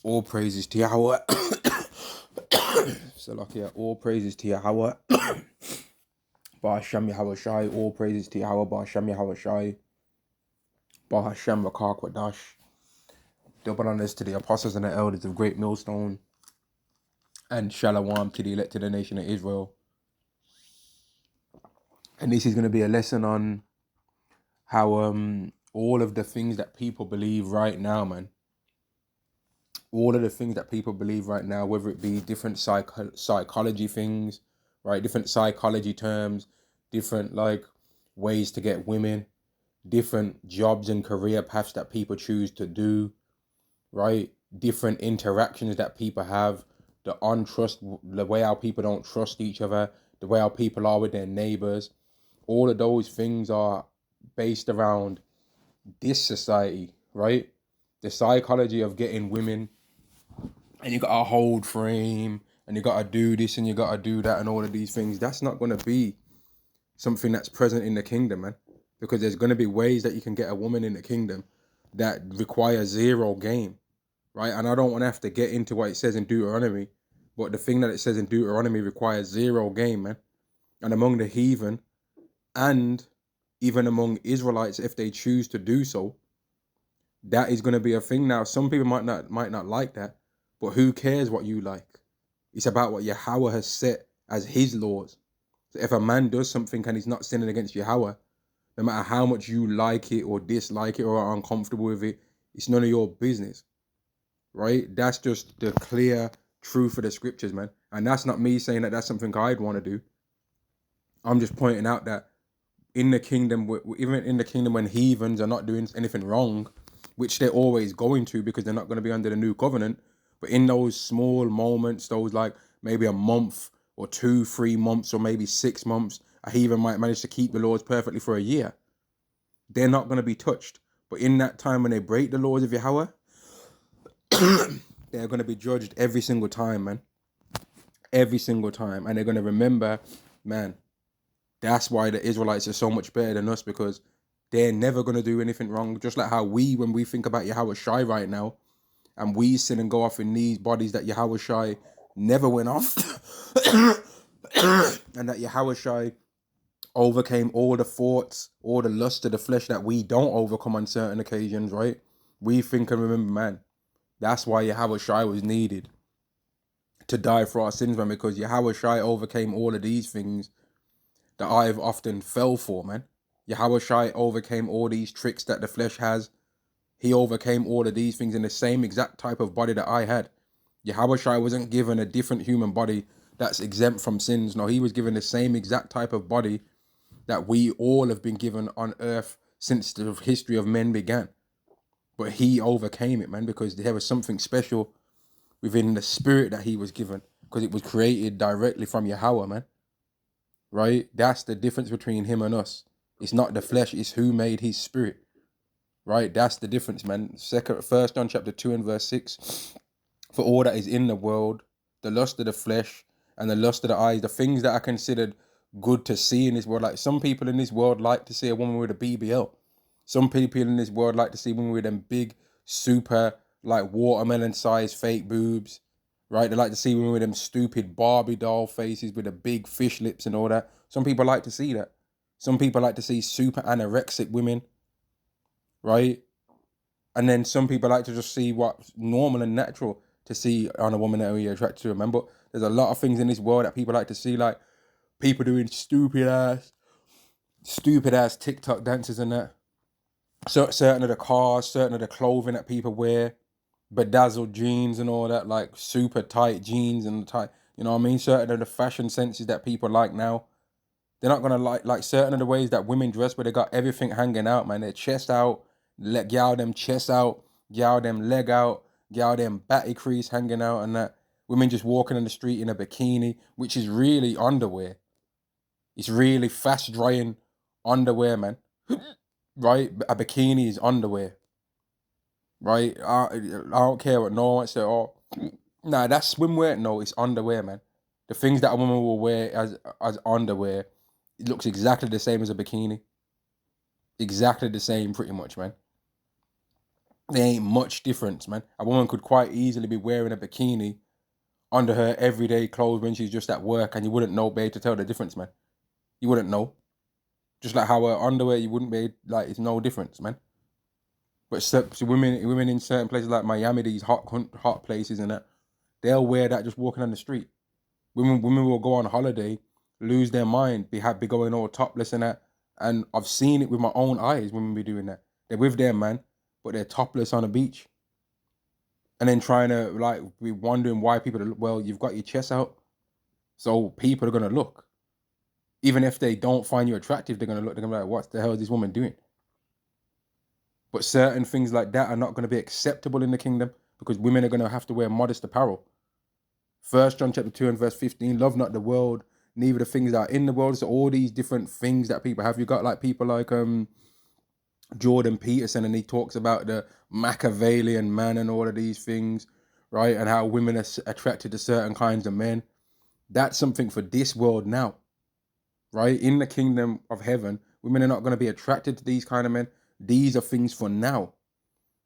All praises to Yahweh. So like yeah, all praises to Yahweh. Ba Hashem Yahweh Shai. All praises to Yahweh. Ba Hashem Yahweh Shai. Ba Hashem Rakar Kwadash. Double honors to the apostles and the elders of Great Millstone. And Shalom to the elected nation of Israel. And this is going to be a lesson on how all of the things that people believe right now, man. All of the things that people believe right now, whether it be different psychology things, right? Different psychology terms, different like ways to get women, different jobs and career paths that people choose to do, right? Different interactions that people have, the way how people don't trust each other, the way how people are with their neighbors. All of those things are based around this society, right? The psychology of getting women, and you got to hold frame, and you got to do this, and you got to do that, and all of these things. That's not going to be something that's present in the kingdom, man. Because there's going to be ways that you can get a woman in the kingdom that require zero game, right? And I don't want to have to get into what it says in Deuteronomy, but the thing that it says in Deuteronomy requires zero game, man. And among the heathen, and even among Israelites, if they choose to do so, that is going to be a thing. Now, some people might not like that, but who cares what you like? It's about what Yahweh has set as his laws. So if a man does something and he's not sinning against Yahweh, no matter how much you like it or dislike it or are uncomfortable with it, it's none of your business, right? That's just the clear truth of the scriptures, man. And that's not me saying that that's something I'd want to do. I'm just pointing out that in the kingdom, even in the kingdom when heathens are not doing anything wrong, which they're always going to because they're not going to be under the new covenant, but in those small moments, those like maybe a month or 2, 3 months or maybe 6 months, a heathen might manage to keep the laws perfectly for a year. They're not going to be touched. But in that time when they break the laws of Yahweh, they're going to be judged every single time, man. Every single time. And they're going to remember, man, that's why the Israelites are so much better than us, because they're never going to do anything wrong. Just like how when we think about Yahweh Shai right now, and we sin and go off in these bodies that Yahweh Shai never went off, and that Yahweh Shai overcame all the thoughts, all the lust of the flesh that we don't overcome on certain occasions, right? We think and remember, man, that's why Yahweh Shai was needed to die for our sins, man, because Yahweh Shai overcame all of these things that I've often fell for, man. Yahweh Shai overcame all these tricks that the flesh has. He overcame all of these things in the same exact type of body that I had. Yahweh Shai wasn't given a different human body that's exempt from sins. No, he was given the same exact type of body that we all have been given on earth since the history of men began. But he overcame it, man, because there was something special within the spirit that he was given, because it was created directly from Yahweh, man. Right? That's the difference between him and us. It's not the flesh, it's who made his spirit. Right? That's the difference, man. 1 John chapter 2 and verse 6. For all that is in the world, the lust of the flesh and the lust of the eyes, the things that are considered good to see in this world. Like some people in this world like to see a woman with a BBL. Some people in this world like to see women with them big, super, like watermelon-sized fake boobs. Right? They like to see women with them stupid Barbie doll faces with the big fish lips and all that. Some people like to see that. Some people like to see super anorexic women. Right? And then some people like to just see what's normal and natural to see on a woman that you're attracted to. Remember, there's a lot of things in this world that people like to see, like people doing stupid ass TikTok dances and that. So certain of the cars, certain of the clothing that people wear, bedazzled jeans and all that, like super tight jeans and tight, you know what I mean? Certain of the fashion senses that people like now. They're not gonna like certain of the ways that women dress, where they got everything hanging out, man. Their chest out, let gal them chest out, gal them leg out, gal them batty crease hanging out, and that. Women just walking in the street in a bikini, which is really underwear. It's really fast drying underwear, man. Right? A bikini is underwear. Right? I don't care what no one say. Oh, nah, that's swimwear. No, it's underwear, man. The things that a woman will wear as underwear, it looks exactly the same as a bikini. Exactly the same, pretty much, man. There ain't much difference, man. A woman could quite easily be wearing a bikini under her everyday clothes when she's just at work, and you wouldn't know, babe, to tell the difference, man. You wouldn't know. Just like how her underwear, you wouldn't be like, it's no difference, man. But so women in certain places like Miami, these hot places and that, they'll wear that just walking on the street. Women will go on holiday, lose their mind, be going all topless and that. And I've seen it with my own eyes. Women be doing that. They're with their man, but they're topless on a beach, and then trying to like be wondering why people are, well, you've got your chest out, so people are gonna look. Even if they don't find you attractive, they're gonna look. They're gonna be like, what the hell is this woman doing? But certain things like that are not going to be acceptable in the kingdom, because women are going to have to wear modest apparel. 1 John chapter 2 and verse 15, love not the world, neither the things that are in the world. So all these different things that people have. You got like people like Jordan Peterson, and he talks about the Machiavellian man and all of these things, right? And how women are attracted to certain kinds of men. That's something for this world now, right? In the kingdom of heaven, women are not going to be attracted to these kind of men. These are things for now.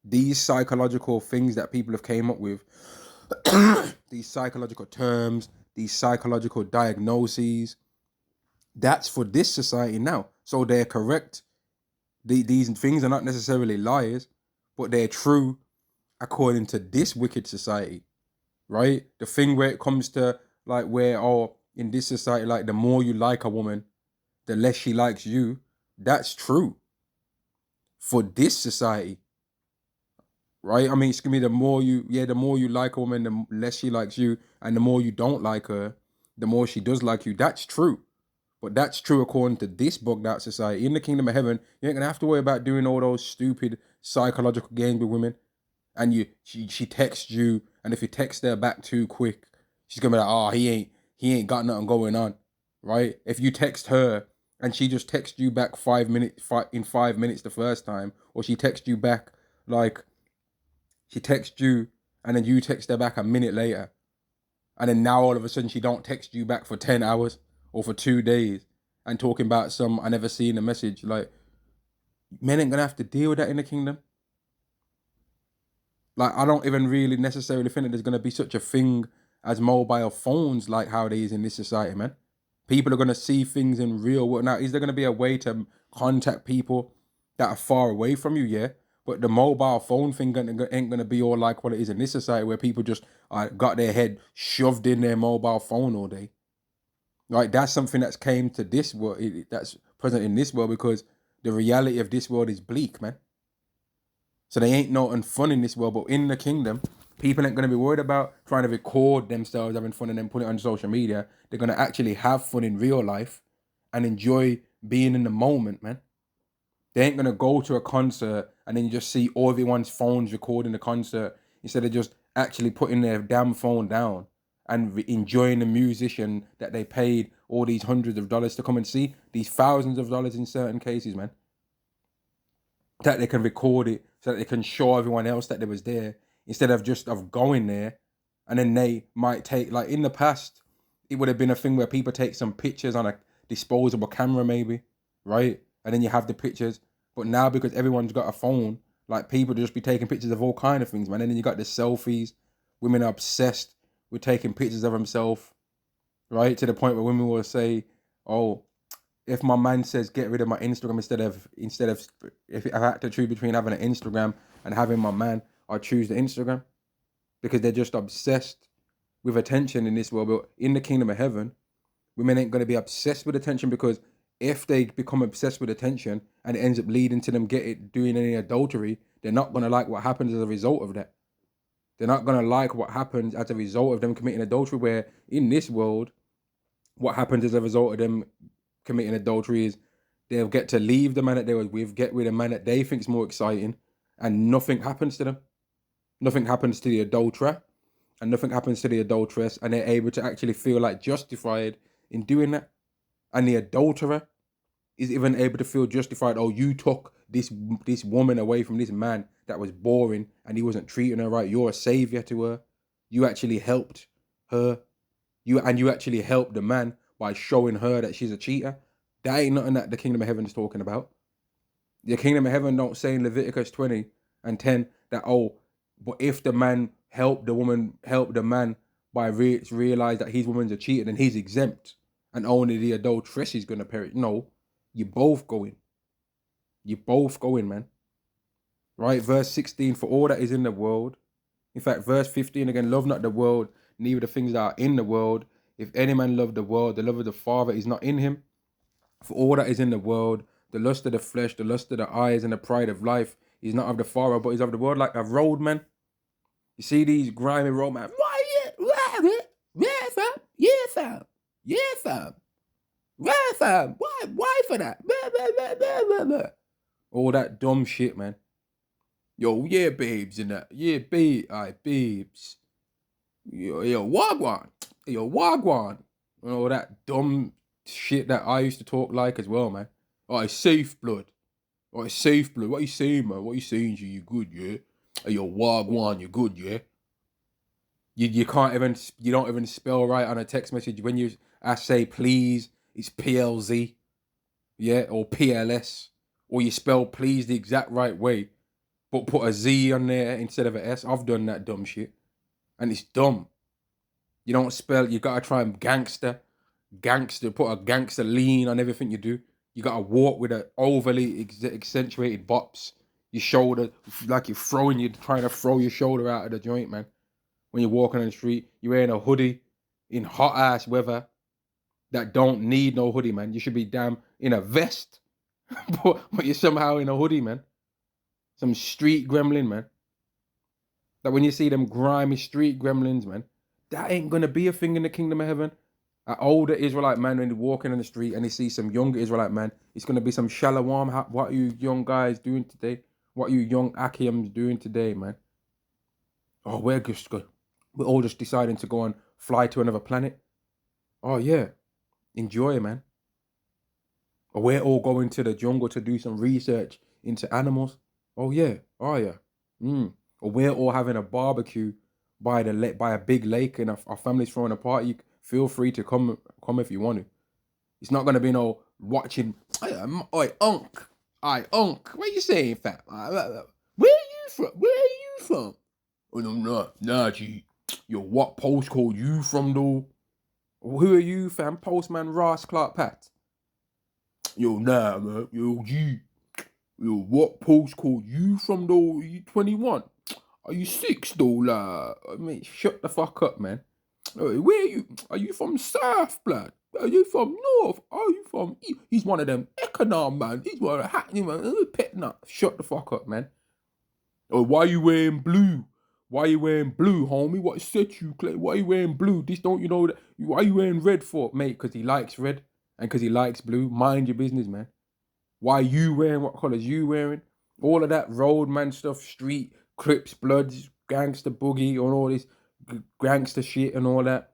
These psychological things that people have came up with, these psychological terms, these psychological diagnoses, that's for this society now. So they're correct. These things are not necessarily lies, but they're true according to this wicked society, right? The thing where it comes to like where, oh, in this society, like the more you like a woman, the less she likes you. That's true for this society, right? I mean, it's gonna be the more you like a woman, the less she likes you, and the more you don't like her, the more she does like you. That's true. But that's true according to this bugged out society. In the kingdom of heaven, you ain't gonna have to worry about doing all those stupid psychological games with women. And she texts you, and if you text her back too quick, she's gonna be like, oh, he ain't got nothing going on, right? If you text her and she just texts you back 5 minutes, in 5 minutes the first time, or she texts you back like she texts you and then you text her back a minute later, and then now all of a sudden she don't text you back for 10 hours or for 2 days and talking about some I never seen a message. Like, men ain't gonna have to deal with that in the kingdom. Like, I don't even really necessarily think that there's gonna be such a thing as mobile phones like how it is in this society, man. People are gonna see things in real world. Now, is there gonna be a way to contact people that are far away from you? Yeah. But the mobile phone thing ain't gonna be all like what it is in this society, where people just got their head shoved in their mobile phone all day. Like, that's something that's came to this world, that's present in this world, because the reality of this world is bleak, man. So they ain't nothing fun in this world, but in the kingdom, people ain't gonna be worried about trying to record themselves having fun and then put it on social media. They're gonna actually have fun in real life and enjoy being in the moment, man. They ain't gonna go to a concert and then you just see all everyone's phones recording the concert, instead of just actually putting their damn phone down and enjoying the musician that they paid all these hundreds of dollars to come and see, these thousands of dollars in certain cases, man. That they can record it so that they can show everyone else that they was there, instead of just of going there. And then they might take, like in the past, it would have been a thing where people take some pictures on a disposable camera maybe, right? And then you have the pictures. But now, because everyone's got a phone, like people just be taking pictures of all kind of things, man. And then you got the selfies. Women are obsessed with taking pictures of themselves, right? To the point where women will say, oh, if my man says get rid of my Instagram, instead of if I had to choose between having an Instagram and having my man, I choose the Instagram, because they're just obsessed with attention in this world. But in the kingdom of heaven, women ain't gonna be obsessed with attention, because if they become obsessed with attention and it ends up leading to them doing any adultery, they're not gonna like what happens as a result of that. They're not gonna like what happens as a result of them committing adultery. Where in this world, what happens as a result of them committing adultery is they'll get to leave the man that they was with, get with a man that they think's more exciting, and nothing happens to them. Nothing happens to the adulterer, and nothing happens to the adulteress, and they're able to actually feel like justified in doing that. And the adulterer is even able to feel justified. Oh, you took this woman away from this man that was boring and he wasn't treating her right. You're a savior to her. You actually helped her. You actually helped the man by showing her that she's a cheater. That ain't nothing that the kingdom of heaven is talking about. The kingdom of heaven don't say in Leviticus 20 and 10 that, oh, but if the man helped the man by realize that his woman's a cheater, then he's exempt, and only the adulteress is gonna perish. No, you're both going. You're both going, man. Right? Verse 16, for all that is in the world. In fact, verse 15 again, love not the world, neither the things that are in the world. If any man love the world, the love of the Father is not in him. For all that is in the world, the lust of the flesh, the lust of the eyes, and the pride of life is not of the Father, but is of the world. Like a road, man. You see these grimy road, man. Yeah, fam. Yeah, fam. Yeah, fam. Yeah, fam. Why for that? All that dumb shit, man. Yo, yeah, babes, and that. Yeah, babes. Yo, wagwan. Yo, wagwan. And all that dumb shit that I used to talk like as well, man. Oh, it's safe blood. Oh, it's safe blood. What you saying, man? What you saying, G? You good, yeah? Hey, yo, wagwan, you good, yeah? You don't even spell right on a text message. When I say please, it's PLZ, yeah, or PLS, or you spell please the exact right way, but put a Z on there instead of an S. I've done that dumb shit, and it's dumb. You don't spell. You gotta try and gangster, put a gangster lean on everything you do. You gotta walk with an overly accentuated bops. Your shoulder, like you're trying to throw your shoulder out of the joint, man. When you're walking on the street, you're wearing a hoodie in hot ass weather that don't need no hoodie, man. You should be damn in a vest, but you're somehow in a hoodie, man. Some street gremlin, man. That when you see them grimy street gremlins, man, that ain't gonna be a thing in the kingdom of heaven. An older Israelite man, when he's walking on the street and he sees some younger Israelite man, it's gonna be some shalom. What are you young guys doing today? What are you young Akiams doing today, man? Oh, we're all just deciding to go and fly to another planet. Oh yeah, enjoy, man. Or we're all going to the jungle to do some research into animals. Oh yeah, oh yeah. Or we're all having a barbecue by a big lake, and our family's throwing a party. Feel free to come if you want to. It's not gonna be no watching. Oi, unk. What you saying, fam? Where are you from? Oh, no, nah, G. Yo, what postcode you from, though? Who are you, fam? Postman Ross Clark Pat. Yo, nah, man. Yo, G. Yo, what postcode you from, though? Are you 21? Are you 6, though, like? I mean, shut the fuck up, man. Where are you? Are you from South, blood? Are you from North? Are you from East? He's one of them Econom, man. He's one of the Hackney, man. Pet nut. Shut the fuck up, man. Oh, why you wearing blue? Why you wearing blue, homie? What set you, Clay? Why you wearing blue? This don't you know that? Why you wearing red for, mate? Because he likes red and because he likes blue. Mind your business, man. Why you wearing what colours you wearing? All of that roadman stuff, street, Crips, Bloods, gangster boogie, and all this gangster shit and all that,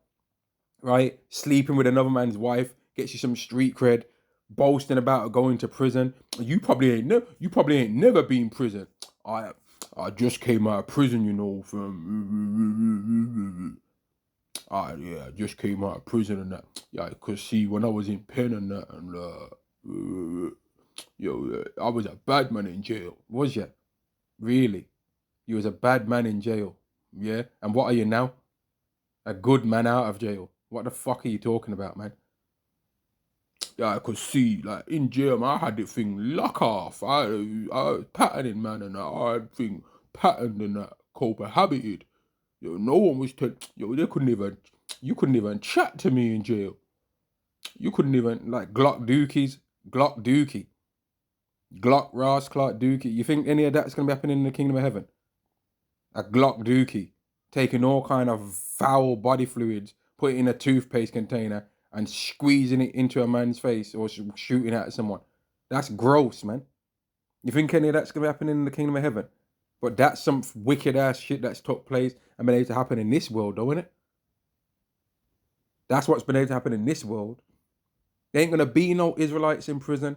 right? Sleeping with another man's wife gets you some street cred. Boasting about going to prison. You probably ain't never been prison. I just came out of prison, you know, from. I just came out of prison and that. Yeah, cause see, when I was in pen and that, and I was a bad man in jail. Was you? Really? You was a bad man in jail. Yeah. And what are you now? A good man out of jail. What the fuck are you talking about, man? Yeah, I could see, like, in jail, man, I had the thing lock off. I was patterning, man, and I had thing patterned and that, cohabited. Yo, no one was you couldn't even chat to me in jail. You couldn't even, like, Glock Dookie, Glock Ross Clark Dookie. You think any of that's going to be happening in the kingdom of heaven? A Glock Dookie, taking all kind of foul body fluids, put it in a toothpaste container, and squeezing it into a man's face or shooting at someone. That's gross, man. You think any of that's going to happen in the kingdom of heaven? But that's some wicked ass shit that's took place and been able to happen in this world, though, isn't it? That's what's been able to happen in this world. There ain't going to be no Israelites in prison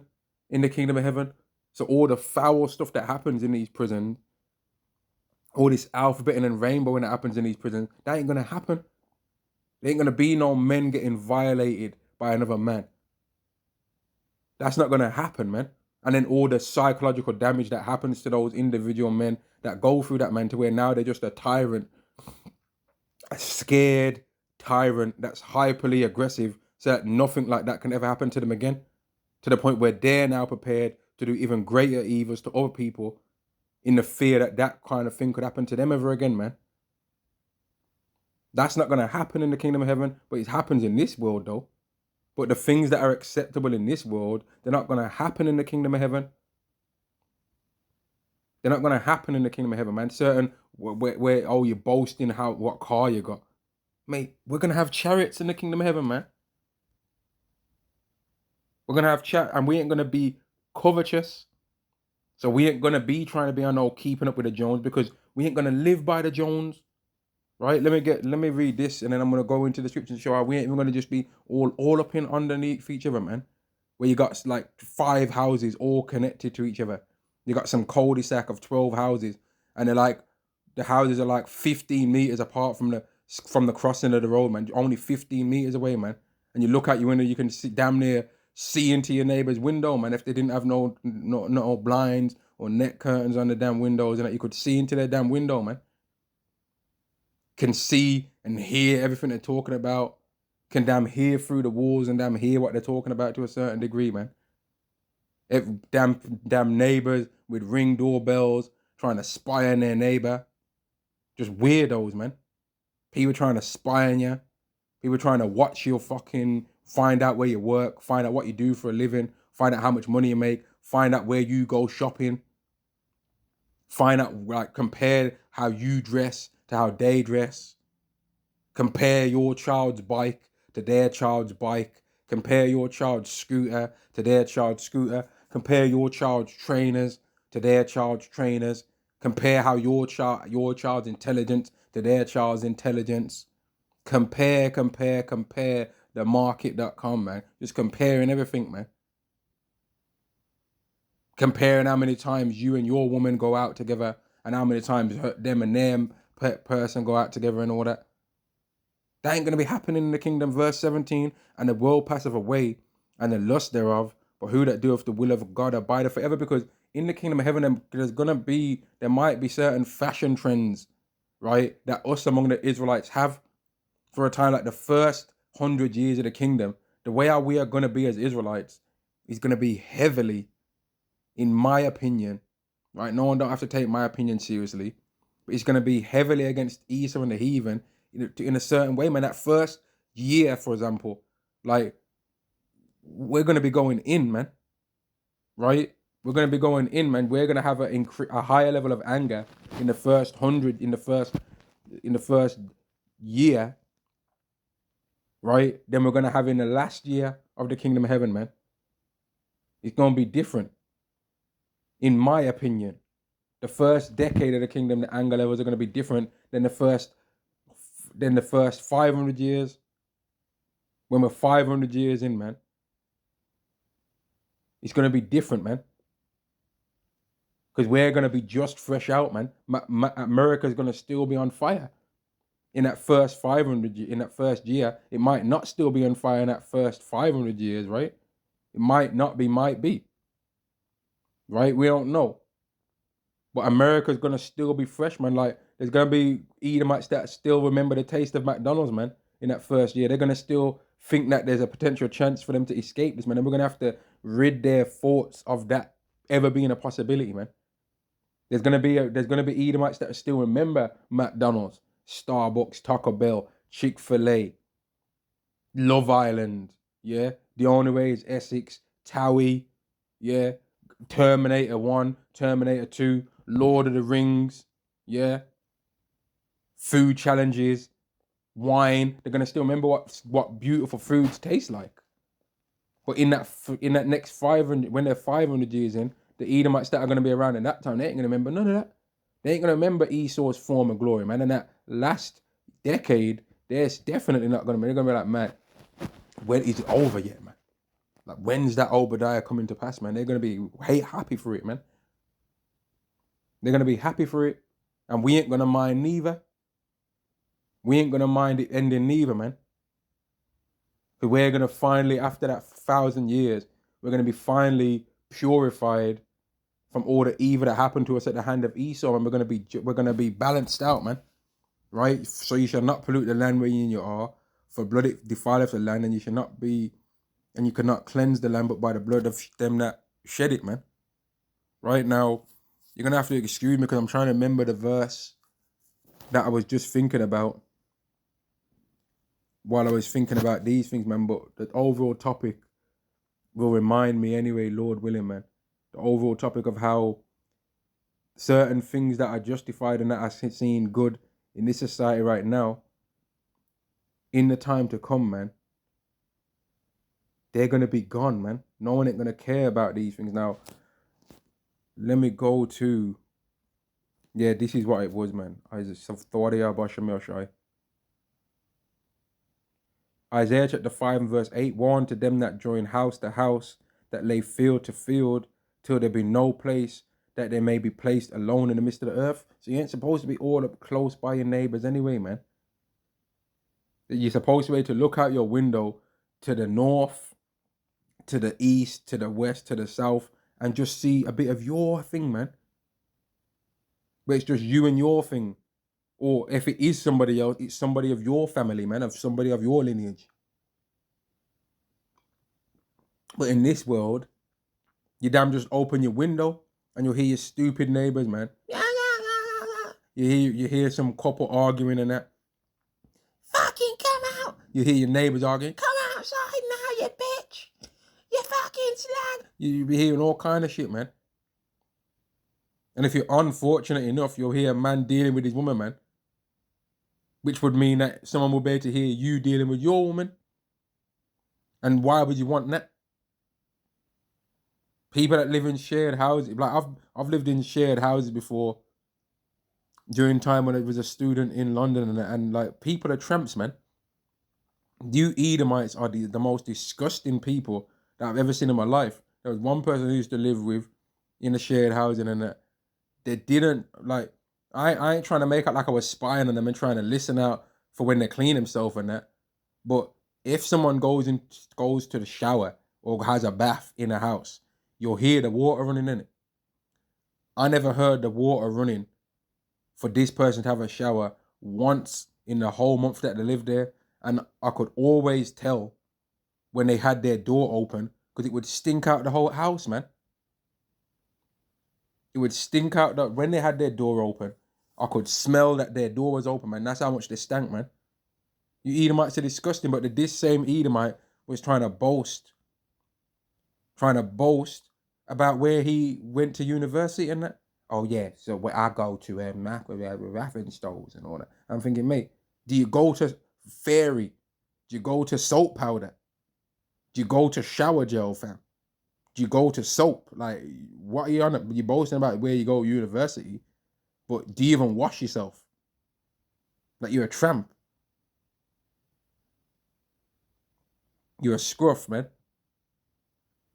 in the kingdom of heaven. So all the foul stuff that happens in these prisons, all this alphabeting and rainbowing that happens in these prisons, that ain't going to happen. There ain't going to be no men getting violated by another man. That's not going to happen, man. And then all the psychological damage that happens to those individual men that go through that, man, to where now they're just a tyrant, a scared tyrant that's hyperly aggressive, so that nothing like that can ever happen to them again. To the point where they're now prepared to do even greater evils to other people in the fear that that kind of thing could happen to them ever again, man. That's not going to happen in the kingdom of heaven, but it happens in this world, though. But the things that are acceptable in this world, they're not going to happen in the kingdom of heaven. They're not going to happen in the kingdom of heaven, man. Certain where oh, you're boasting what car you got, mate. We're going to have chariots in the kingdom of heaven, man. We're going to have and we ain't going to be covetous. So we ain't going to be trying to be on no keeping up with the Jones, because we ain't going to live by the Jones. Right? Let me read this, and then I'm gonna go into the scripture and show how we ain't even gonna just be all up in underneath each other, man. Where you got like 5 houses all connected to each other. You got some cul-de-sac of 12 houses, and they're like, the houses are like 15 meters apart from the crossing of the road, man. Only 15 meters away, man. And you look out your window, you can see damn near see into your neighbor's window, man. If they didn't have no blinds or net curtains on the damn windows, and that you could see into their damn window, man. Can see and hear everything they're talking about, can damn hear through the walls and damn hear what they're talking about to a certain degree, man. If damn neighbors with ring doorbells trying to spy on their neighbor. Just weirdos, man. People trying to spy on you. People trying to watch your fucking, find out where you work, find out what you do for a living, find out how much money you make, find out where you go shopping, find out, like, compare how you dress to how they dress. Compare your child's bike to their child's bike. Compare your child's scooter to their child's scooter. Compare your child's trainers to their child's trainers. Compare how your child's intelligence to their child's intelligence. Compare the market.com, man. Just comparing everything, man. Comparing how many times you and your woman go out together, and how many times them and them person go out together and all that. That ain't going to be happening in the kingdom. Verse 17, and the world passeth away, and the lust thereof, but who that doeth the will of God abideth forever. Because in the kingdom of heaven, there might be certain fashion trends, right, that us among the Israelites have for a time, like the first 100 years of the kingdom. The way how we are going to be as Israelites is going to be heavily, in my opinion, right? No one don't have to take my opinion seriously, but it's going to be heavily against Esau and the heathen in a certain way, man. That first year, for example, like, we're going to be going in, man, right? We're going to be going in, man. We're going to have a higher level of anger in the first 100, in the first year, right? Then we're going to have in the last year of the kingdom of heaven, man. It's going to be different, in my opinion. The first decade of the kingdom, the anger levels are going to be different than the first 500 years. When we're 500 years in, man, it's going to be different, man. Because we're going to be just fresh out, man. America's going to still be on fire in that first 500, in that first year. It might not still be on fire in that first 500 years, right? It might not be, might be. Right? We don't know. But America's going to still be fresh, man. Like, there's going to be Edomites that still remember the taste of McDonald's, man, in that first year. They're going to still think that there's a potential chance for them to escape this, man. And we're going to have to rid their thoughts of that ever being a possibility, man. There's going to be Edomites that still remember McDonald's, Starbucks, Taco Bell, Chick-fil-A, Love Island, yeah? The Only Way is Essex, Towie, yeah? Terminator 1, Terminator 2, Lord of the Rings, yeah? Food challenges, wine. They're going to still remember what beautiful foods taste like. But in that next 500, when they're 500 years in, the Edomites that are going to be around in that time, they ain't going to remember none of that. They ain't going to remember Esau's form and glory, man. And that last decade, they're definitely not going to be. They're going to be like, man, when is it over yet, man? Like, when's that Obadiah coming to pass, man? They're going to be happy for it, man. They're going to be happy for it. And we ain't going to mind neither. We ain't going to mind it ending neither, man. But we're going to finally, after that 1,000 years, we're going to be finally purified from all the evil that happened to us at the hand of Esau, and we're gonna be balanced out, man. Right? So you shall not pollute the land wherein you are, for blood it defileth the land, and you cannot cleanse the land but by the blood of them that shed it, man. Right now, you're gonna have to excuse me because I'm trying to remember the verse that I was just thinking about while I was thinking about these things, man. But the overall topic will remind me anyway, Lord willing, man. The overall topic of how certain things that are justified and that are seen good in this society right now, in the time to come, man, they're going to be gone, man. No one ain't going to care about these things. Now, let me go to, yeah, this is what it was, man. Isaiah chapter 5 and verse 8, warn to them that join house to house, that lay field to field, till there be no place, that they may be placed alone in the midst of the earth. So you ain't supposed to be all up close by your neighbors anyway, man. You're supposed to be able to look out your window to the north, to the east, to the west, to the south, and just see a bit of your thing, man. But it's just you and your thing. Or if it is somebody else, it's somebody of your family, man, of somebody of your lineage. But in this world, you damn just open your window and you'll hear your stupid neighbors, man. You hear some couple arguing and that. Fucking come out. You hear your neighbors arguing. Come outside now, you bitch. You fucking slag. You be hearing all kind of shit, man. And if you're unfortunate enough, you'll hear a man dealing with his woman, man. Which would mean that someone will be able to hear you dealing with your woman. And why would you want that? People that live in shared houses, like I've lived in shared houses before during time when I was a student in London, and like people are tramps, man. You Edomites are the most disgusting people that I've ever seen in my life. There was one person who used to live with in a shared housing, and they didn't like. I ain't trying to make out like I was spying on them and trying to listen out for when they clean themselves and that. But if someone goes to the shower or has a bath in a house, you'll hear the water running in it. I never heard the water running for this person to have a shower once in the whole month that they lived there. And I could always tell when they had their door open because it would stink out the whole house, man. It would stink out when they had their door open. I could smell that their door was open, man. That's how much they stank, man. You Edomites are disgusting, but this same Edomite was trying to boast about where he went to university and that. Oh yeah, so where I go to Raffenstalls and all that. I'm thinking, mate, do you go to Fairy? Do you go to soap powder? Do you go to shower gel, fam? Do you go to soap? Like, what are you on? You're boasting about where you go to university, but do you even wash yourself? Like, you're a tramp. You're a scruff, man.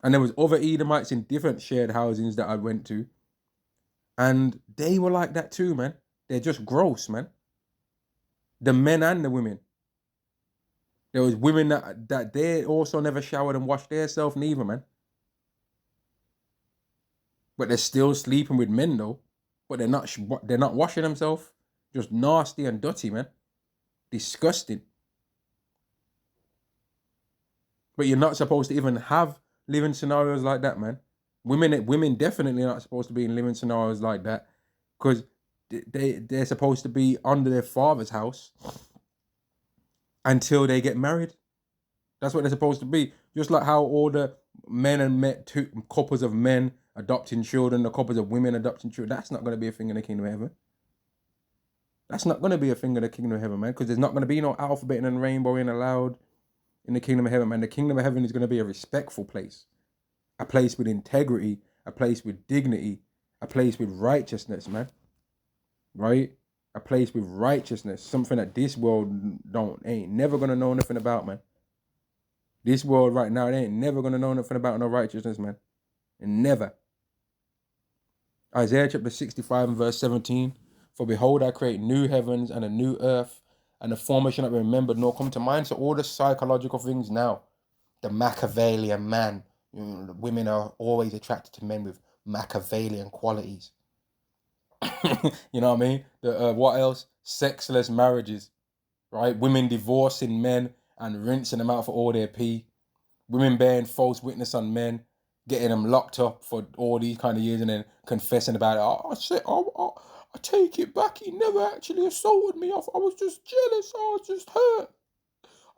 And there was other Edomites in different shared housings that I went to, and they were like that too, man. They're just gross, man. The men and the women. There was women that they also never showered and washed themselves neither, man. But they're still sleeping with men though. But they're not washing themselves. Just nasty and dirty, man. Disgusting. But you're not supposed to even have living scenarios like that, man. Women definitely not supposed to be in living scenarios like that, because they're supposed to be under their father's house until they get married. That's what they're supposed to be. Just like how all the men and two couples of men adopting children, the couples of women adopting children, that's not going to be a thing in the kingdom of heaven. That's not going to be a thing in the kingdom of heaven, man, because there's not going to be no alphabet and rainbowing allowed in the kingdom of heaven, man. The kingdom of heaven is going to be a respectful place. A place with integrity, a place with dignity, a place with righteousness, man. Right? A place with righteousness. Something that this world ain't never gonna know nothing about, man. This world right now, they ain't never gonna know nothing about no righteousness, man. And never. Isaiah chapter 65 and verse 17. For behold, I create new heavens and a new earth, and the former shall not be remembered nor come to mind. So all the psychological things now, the Machiavellian man, Women are always attracted to men with Machiavellian qualities. You know what I mean? What else? Sexless marriages, right? Women divorcing men and rinsing them out for all their pee. Women bearing false witness on men, getting them locked up for all these kind of years, and then confessing about it. I take it back. He never actually assaulted me. I was just jealous. I was just hurt.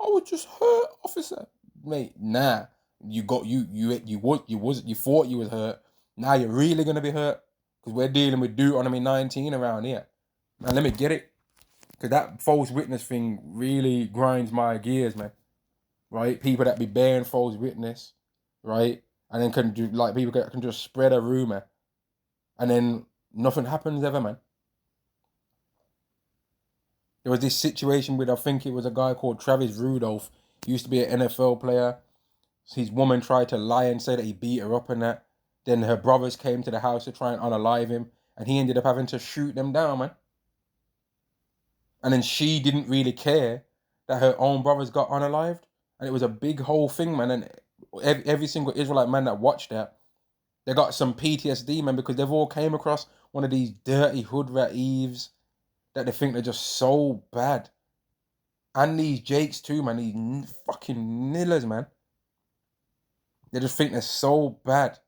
I was just hurt, officer. Mate, nah. You thought you was hurt. Now you're really gonna be hurt because we're dealing with Deuteronomy 19 around here. Now let me get it, because that false witness thing really grinds my gears, man. Right? People that be bearing false witness, right? And then can do like people can just spread a rumor, and then nothing happens ever, man. There was this situation with, I think it was a guy called Travis Rudolph. He used to be an NFL player. His woman tried to lie and say that he beat her up and that. Then her brothers came to the house to try and unalive him, and he ended up having to shoot them down, man. And then she didn't really care that her own brothers got unalived, and it was a big whole thing, man. And every single Israelite man that watched that, they got some PTSD, man, because they've all came across one of these dirty hood rat Eves that they think they're just so bad. And these Jakes too, man, these fucking nillers, man. They just think they're so bad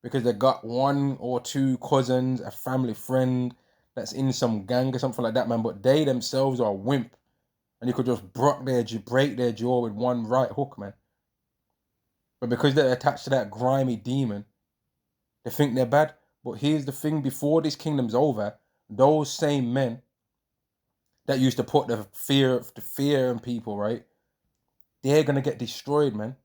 because they got one or two cousins, a family friend that's in some gang or something like that, man. But they themselves are a wimp, and you could just break their jaw with one right hook, man. But because they're attached to that grimy demon, they think they're bad. But here's the thing: before this kingdom's over, those same men that used to put the fear in people, right? They're gonna get destroyed, man.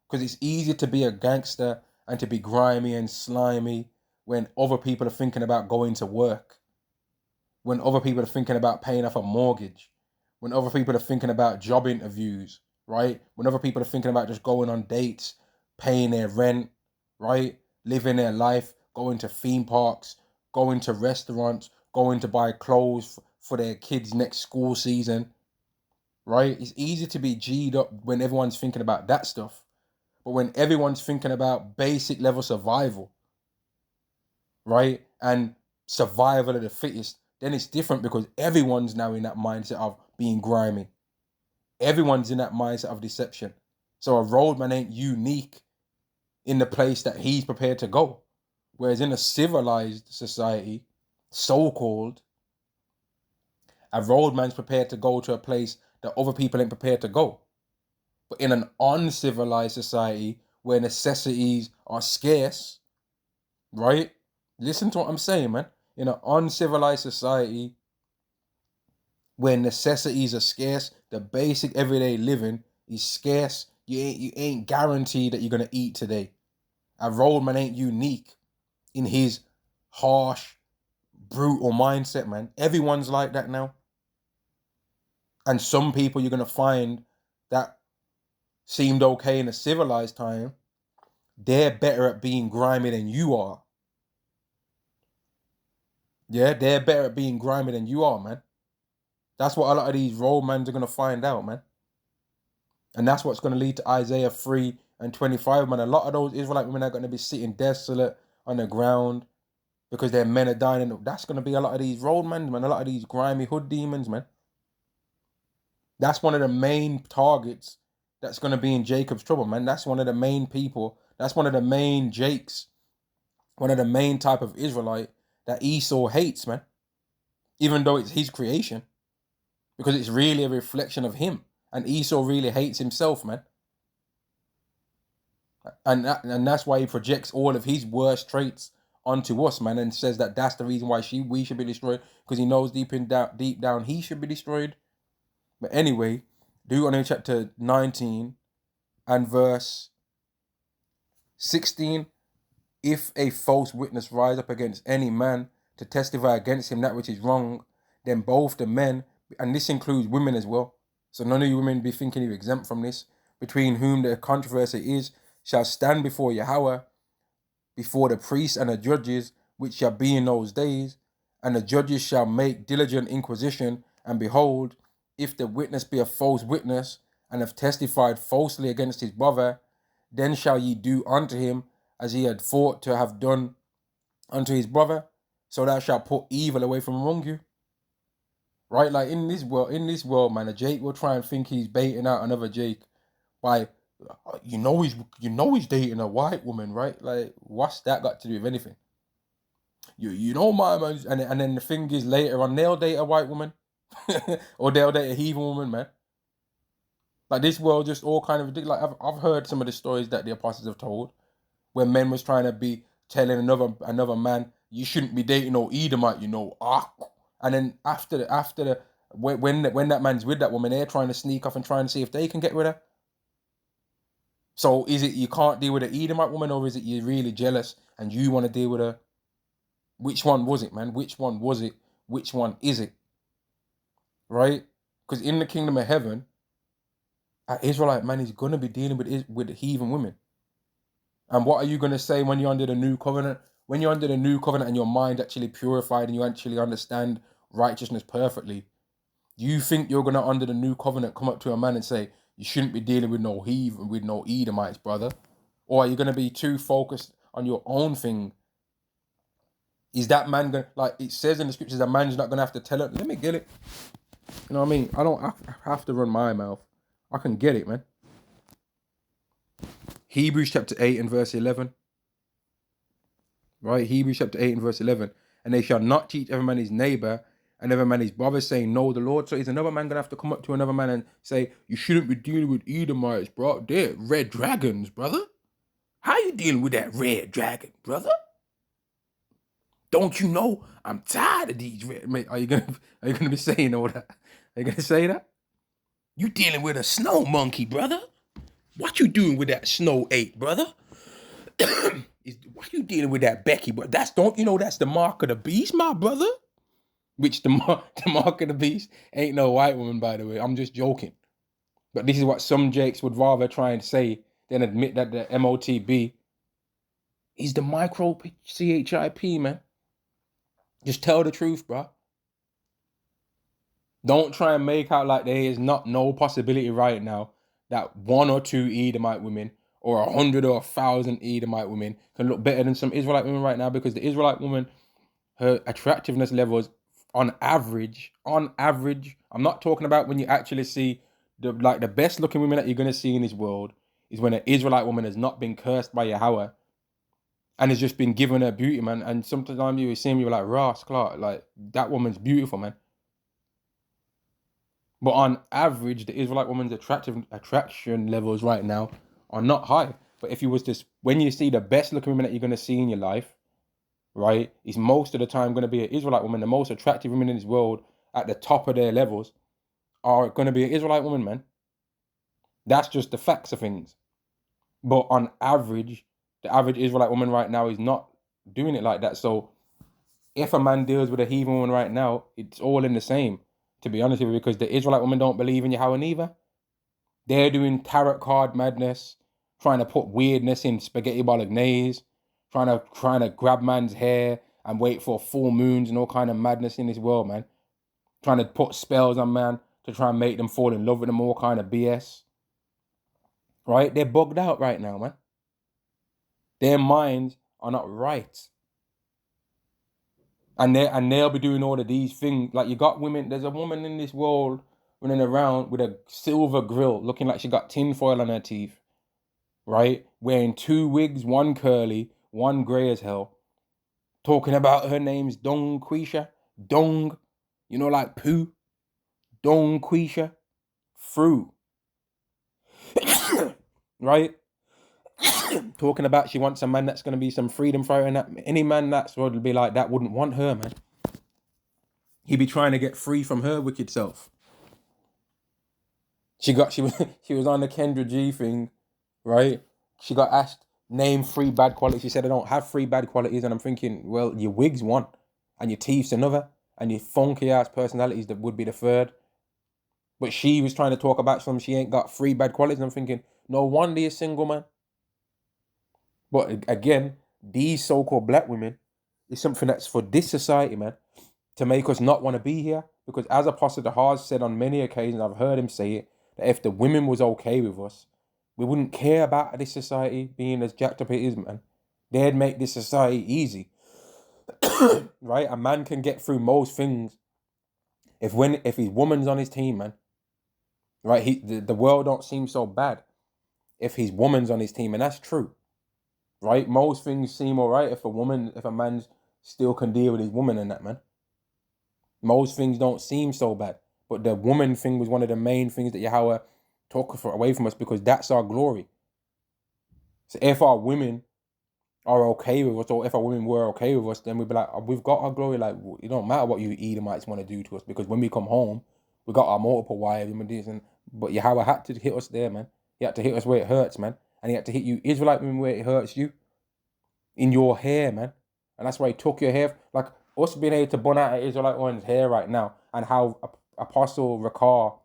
Because it's easy to be a gangster and to be grimy and slimy when other people are thinking about going to work, when other people are thinking about paying off a mortgage, when other people are thinking about job interviews, right? When other people are thinking about just going on dates, paying their rent, right? Living their life, going to theme parks, going to restaurants, going to buy clothes for their kids' next school season, right? It's easy to be G'd up when everyone's thinking about that stuff. But when everyone's thinking about basic level survival, right? And survival of the fittest, then it's different because everyone's now in that mindset of being grimy. Everyone's in that mindset of deception. So a roadman ain't unique in the place that he's prepared to go. Whereas in a civilized society, so-called, a roadman's prepared to go to a place that other people ain't prepared to go. But in an uncivilized society where necessities are scarce, right? Listen to what I'm saying, man. In an uncivilized society where necessities are scarce, the basic everyday living is scarce. You ain't guaranteed that you're gonna eat today. A roadman ain't unique in his harsh, brutal mindset, man. Everyone's like that now. And some people you're gonna find that seemed okay in a civilized time, they're better at being grimy than you are. Yeah, they're better at being grimy than you are, man. That's what a lot of these roadmans are going to find out, man. And that's what's going to lead to Isaiah 3 and 25, man. A lot of those Israelite women are going to be sitting desolate on the ground because their men are dying. And that's going to be a lot of these roadmans, man. A lot of these grimy hood demons, man. That's one of the main targets that's going to be in Jacob's trouble, man. That's one of the main people. That's one of the main Jakes. One of the main type of Israelite that Esau hates, man. Even though it's his creation. Because it's really a reflection of him. And Esau really hates himself, man. And that's why he projects all of his worst traits onto us, man, and says that that's the reason why we should be destroyed, because he knows deep down he should be destroyed. But anyway, Deuteronomy chapter 19 and verse 16. If a false witness rise up against any man to testify against him that which is wrong, then both the men, and this includes women as well, so none of you women be thinking you're exempt from this, between whom the controversy is, shall stand before Yahweh, before the priests and the judges, which shall be in those days, and the judges shall make diligent inquisition, and behold, if the witness be a false witness, and have testified falsely against his brother, then shall ye do unto him as he had thought to have done unto his brother, so thou shalt put evil away from among you. Right? Like in this world, man, a Jake will try and think he's baiting out another Jake by he's dating a white woman, right? Like, what's that got to do with anything? You know my man, and then the thing is later on they'll date a white woman. Or they'll date a heathen woman, man. Like this world just all kind of ridiculous. Like I've heard some of the stories that the apostles have told, where men was trying to be telling another man, you shouldn't be dating no Edomite, and then after the when that man's with that woman, they're trying to sneak off and trying to see if they can get with her. So is it you can't deal with an Edomite woman, or is it you're really jealous and you want to deal with her? Which one was it, man? Which one was it? Which one is it? Right? Because in the kingdom of heaven, an Israelite man is going to be dealing with heathen women. And what are you going to say when you're under the new covenant? When you're under the new covenant and your mind actually purified and you actually understand righteousness perfectly, you think you're going to, under the new covenant, come up to a man and say, you shouldn't be dealing with no heathen, with no Edomites, brother? Or are you going to be too focused on your own thing? Is that man going to, like it says in the scriptures, a man's not going to have to tell it, let me get it. You know what I mean? I don't have to run my mouth. I can get it, man. Hebrews chapter 8 and verse 11. Right? Hebrews chapter 8 and verse 11. And they shall not teach every man his neighbor and every man his brother, saying, know the Lord. So is another man going to have to come up to another man and say, you shouldn't be dealing with Edomites, bro. They're red dragons, brother. How you dealing with that red dragon, brother? Don't you know I'm tired of these red... Mate, are you gonna be saying all that? Are you gonna say that? You dealing with a snow monkey, brother? What you doing with that snow ape, brother? Why you dealing with that Becky? But that's the mark of the beast, my brother. Which the mark of the beast ain't no white woman, by the way. I'm just joking. But this is what some Jakes would rather try and say than admit that the MOTB is the micro CHIP, man. Just tell the truth, bro. Don't try and make out like there is not no possibility right now that 1 or 2 Edomite women or 100 or 1,000 Edomite women can look better than some Israelite women right now, because the Israelite woman, her attractiveness levels on average, I'm not talking about when you actually see the best looking women that you're going to see in this world is when an Israelite woman has not been cursed by Yahweh and has just been given her beauty, man. And sometimes you see me, you're like, Ross Clark, like that woman's beautiful, man. But on average, the Israelite woman's attraction levels right now are not high. But if you was to, when you see the best looking women that you're going to see in your life, right, is most of the time going to be an Israelite woman. The most attractive women in this world at the top of their levels are going to be an Israelite woman, man. That's just the facts of things. But on average, the average Israelite woman right now is not doing it like that. So if a man deals with a heathen woman right now, it's all in the same, to be honest with you, because the Israelite women don't believe in Yahweh neither. They're doing tarot card madness, trying to put weirdness in spaghetti bolognese, trying to grab man's hair and wait for full moons and all kind of madness in this world, man. Trying to put spells on man to try and make them fall in love with them, all kind of BS. Right? They're bugged out right now, man. Their minds are not right. And they'll be doing all of these things. Like, you got women, there's a woman in this world running around with a silver grill, looking like she got tin foil on her teeth, right? Wearing 2 wigs, one curly, one grey as hell. Talking about her name's Dong Quisha. Dong, like poo. Dong Quisha. Fruit. Right? Talking about she wants a man that's going to be some freedom fighter, and that any man that's would be like that wouldn't want her, man. He'd be trying to get free from her wicked self. She was on the Kendra G thing, right? She got asked, name 3 bad qualities. She said, I don't have 3 bad qualities. And I'm thinking, well, your wig's one, and your teeth's another, and your funky ass personalities that would be the third. But she was trying to talk about something, she ain't got 3 bad qualities. And I'm thinking, no wonder you're single, man. But again, these so-called black women is something that's for this society, man, to make us not want to be here. Because as Apostle Dahaz said on many occasions, I've heard him say it, that if the women was okay with us, We wouldn't care about this society being as jacked up it is, man. They'd make this society easy. Right? A man can get through most things if his woman's on his team, man. Right? The world don't seem so bad if his woman's on his team, and that's true. Right? Most things seem alright if a man's still can deal with his woman and that, man. Most things don't seem so bad. But the woman thing was one of the main things that Yahweh took away from us, because that's our glory. So if our women are okay with us, or if our women were okay with us, then we'd be like, we've got our glory. Like, it don't matter what you Edomites want to do to us, because when we come home, we got our multiple wives and this, but Yahweh had to hit us there, man. He had to hit us where it hurts, man. And he had to hit you Israelite women where it hurts you. In your hair, man. And that's why he took your hair. Like, us being able to bun out an Israelite woman's hair right now, and how Apostle Rakar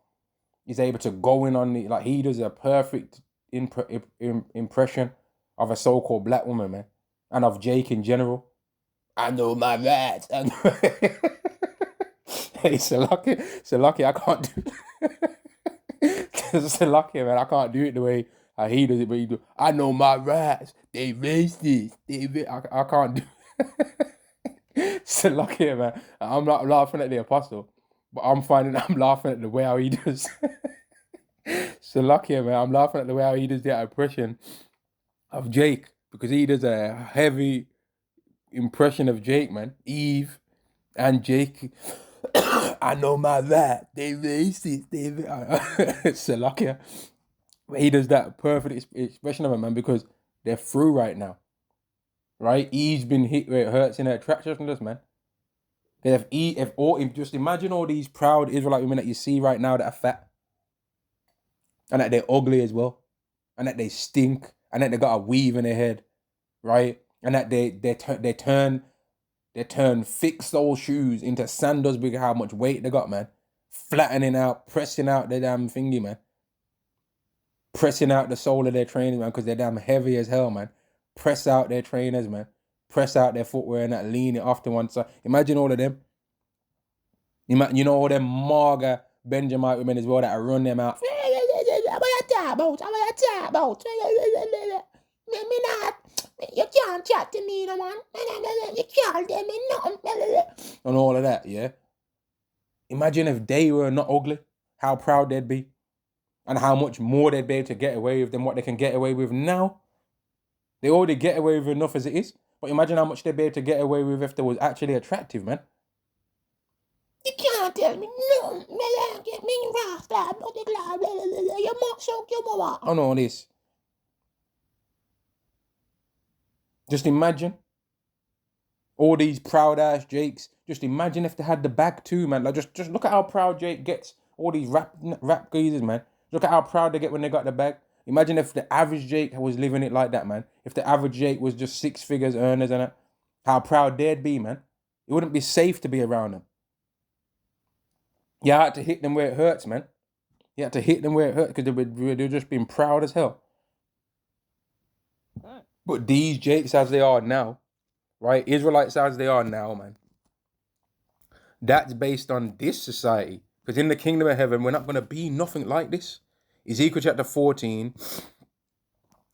is able to go in on the, like, he does a perfect impression of a so-called black woman, man, and of Jake in general. I know my rights. Hey, Salaki, I can't do Salaki, man, I can't do it the way he does it, but he do. I know my rights. They racist. I can't do Salaki, man. I'm not laughing at the apostle, but I'm laughing at the way how he does. Salakia, man, I'm laughing at the way how he does that impression of Jake, because he does a heavy impression of Jake, man. Eve and Jake. I know my right. They racist. Salakia. He does that perfect expression of it, man, because they're through right now. Right? Eve's been hit where it hurts in her attractiveness, man. If just imagine all these proud Israelite women that you see right now that are fat, and that they're ugly as well, and that they stink, and that they got a weave in their head, right? And that they turn thick sole shoes into sandals because how much weight they got, man. Flattening out, pressing out their damn thingy, man. Pressing out the sole of their trainers, man, because they're damn heavy as hell, man. Press out their trainers, man. Press out their footwear and that, lean it off to one side. Imagine all of them. You know all them Marga Benjamite women as well that run them out. You can't chat to me, no man. You can't tell me nothing. And all of that, yeah. Imagine if they were not ugly, how proud they'd be, and how much more they'd be able to get away with than what they can get away with now. They already get away with enough as it is, but imagine how much they'd be able to get away with if they was actually attractive, man. You can't tell me no. Get me rasta. You must show your mama. I know this. Just imagine all these proud ass Jakes. Just imagine if they had the bag too, man. Like just look at how proud Jake gets. All these rap geezers, man. Look at how proud they get when they got the bag. Imagine if the average Jake was living it like that, man. If the average Jake was just 6 figures earners and how proud they'd be, man. It wouldn't be safe to be around them. You had to hit them where it hurts, man. You had to hit them where it hurts because they're just being proud as hell. But these Jakes as they are now, right? Israelites as they are now, man. That's based on this society. Because in the kingdom of heaven, we're not going to be nothing like this. Ezekiel chapter 14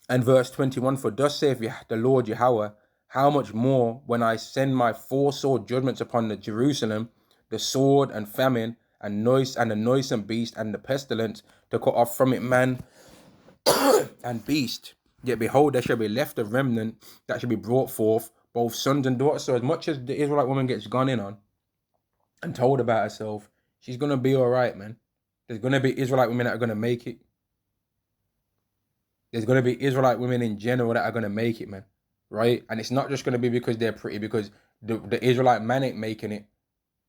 and verse 21, for thus saith the Lord Yahweh, how much more when I send my 4 sword judgments upon the Jerusalem, the sword and famine and the noisome beast and the pestilence, to cut off from it man and beast. Yet behold, there shall be left a remnant that shall be brought forth, both sons and daughters. So as much as the Israelite woman gets gone in on and told about herself, she's going to be all right, man. There's going to be Israelite women that are going to make it. There's going to be Israelite women in general that are going to make it, man. Right? And it's not just going to be because they're pretty, because the Israelite man ain't making it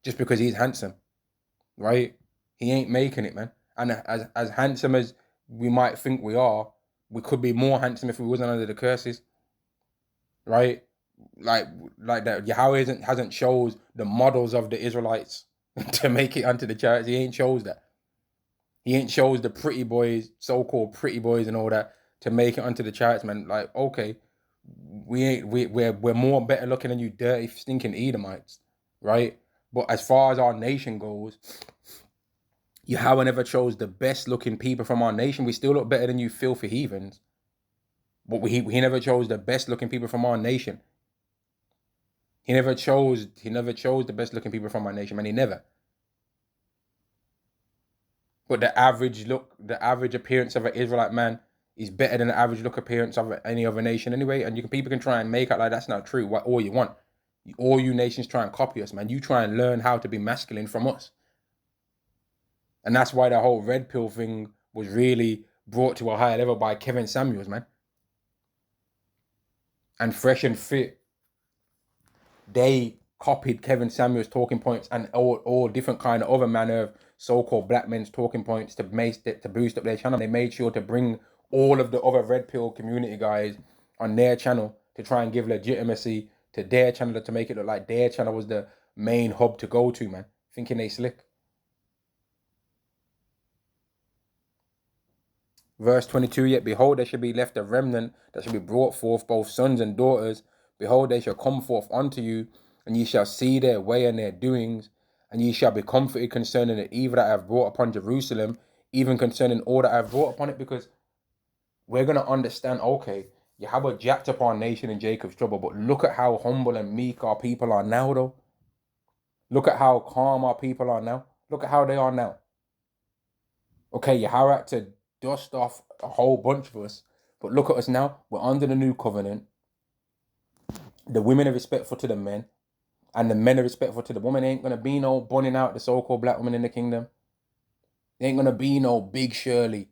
just because he's handsome. Right? He ain't making it, man. And as handsome as we might think we are, we could be more handsome if we wasn't under the curses. Right? Like that. Yahweh hasn't chose the models of the Israelites to make it onto the chariots. He ain't chose that. He ain't chose the pretty boys, so-called pretty boys and all that to make it onto the chariots, man. Like, okay, we're more better looking than you dirty, stinking Edomites, right? But as far as our nation goes, Yahweh never chose the best looking people from our nation. We still look better than you filthy heathens. But he never chose the best looking people from our nation. He never chose the best looking people from our nation, man. He never. But the average appearance of an Israelite man is better than the average look appearance of any other nation anyway. And people can try and make out like that's not true. What all you want. All you nations try and copy us, man. You try and learn how to be masculine from us. And that's why the whole red pill thing was really brought to a higher level by Kevin Samuels, man. And Fresh and Fit, they copied Kevin Samuels' talking points and all different kind of other manner of so-called black men's talking points to boost up their channel. They made sure to bring all of the other red pill community guys on their channel to try and give legitimacy to their channel, to make it look like their channel was the main hub to go to, man. Thinking they slick. Verse 22, yet behold, there shall be left a remnant that shall be brought forth, both sons and daughters. Behold, they shall come forth unto you, and ye shall see their way and their doings, and ye shall be comforted concerning the evil that I have brought upon Jerusalem, even concerning all that I have brought upon it. Because we're going to understand, okay, you have a jacked up our nation in Jacob's trouble, but look at how humble and meek our people are now, though. Look at how calm our people are now. Look at how they are now. Okay, you had to dust off a whole bunch of us, but look at us now. We're under the new covenant. The women are respectful to the men, and the men are respectful to the women. Ain't gonna be no bunning out the so-called black woman in the kingdom. There ain't gonna be no Big Shirley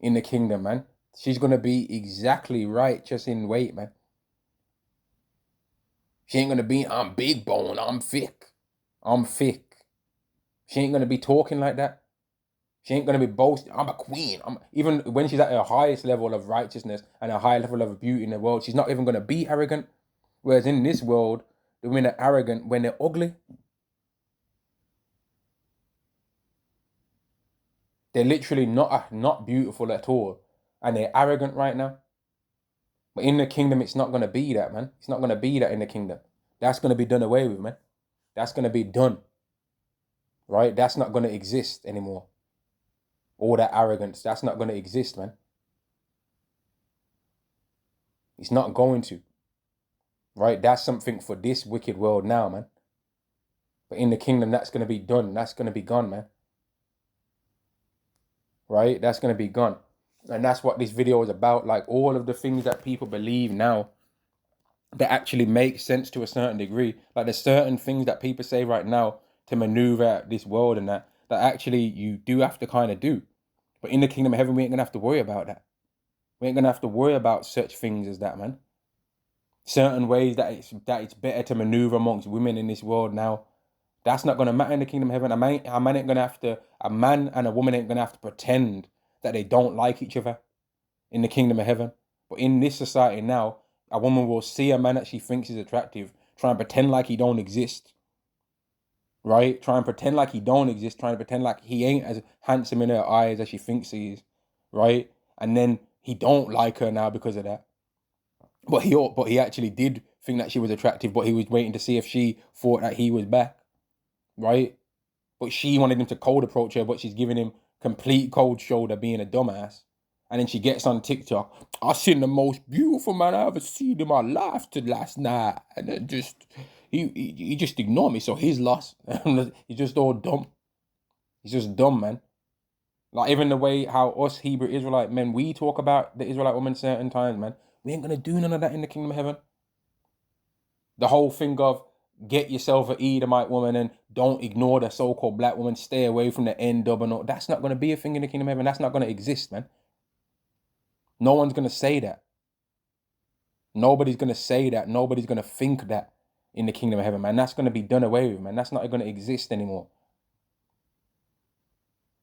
in the kingdom, man. She's gonna be exactly right, just in weight, man. She ain't gonna be, I'm big bone, I'm thick. She ain't gonna be talking like that. She ain't going to be boasting, I'm a queen. Even when she's at her highest level of righteousness and a high level of beauty in the world, she's not even going to be arrogant. Whereas in this world, the women are arrogant when they're ugly. They're literally not beautiful at all. And they're arrogant right now. But in the kingdom, it's not going to be that, man. It's not going to be that in the kingdom. That's going to be done away with, man. That's going to be done. Right? That's not going to exist anymore. All that arrogance, that's not going to exist, man. It's not going to. Right? That's something for this wicked world now, man. But in the kingdom, that's going to be done. That's going to be gone, man. Right? That's going to be gone. And that's what this video is about. Like all of the things that people believe now that actually make sense to a certain degree. Like there's certain things that people say right now to maneuver this world and that actually you do have to kind of do. But in the kingdom of heaven, we ain't going to have to worry about that. We ain't going to have to worry about such things as that, man. Certain ways that it's better to maneuver amongst women in this world now. That's not going to matter in the kingdom of heaven. A man and a woman ain't going to have to pretend that they don't like each other in the kingdom of heaven. But in this society now, a woman will see a man that she thinks is attractive, try and pretend like he don't exist. Right? Try and pretend like he don't exist, trying to pretend like he ain't as handsome in her eyes as she thinks he is. Right? And then he don't like her now because of that. But he actually did think that she was attractive, but he was waiting to see if she thought that he was back. Right? But she wanted him to cold approach her, but she's giving him complete cold shoulder being a dumbass. And then she gets on TikTok, I seen the most beautiful man I ever seen in my life to last night. And then he just ignored me, so he's lost. He's just all dumb. He's just dumb, man. Like even the way how us Hebrew Israelite men, we talk about the Israelite woman certain times, man. We ain't going to do none of that in the kingdom of heaven. The whole thing of get yourself an Edomite woman and don't ignore the so-called black woman, stay away from the N-dub and all. That's not going to be a thing in the kingdom of heaven. That's not going to exist, man. No one's going to say that. Nobody's going to say that. Nobody's going to think that in the kingdom of heaven, man. That's going to be done away with, man. That's not going to exist anymore.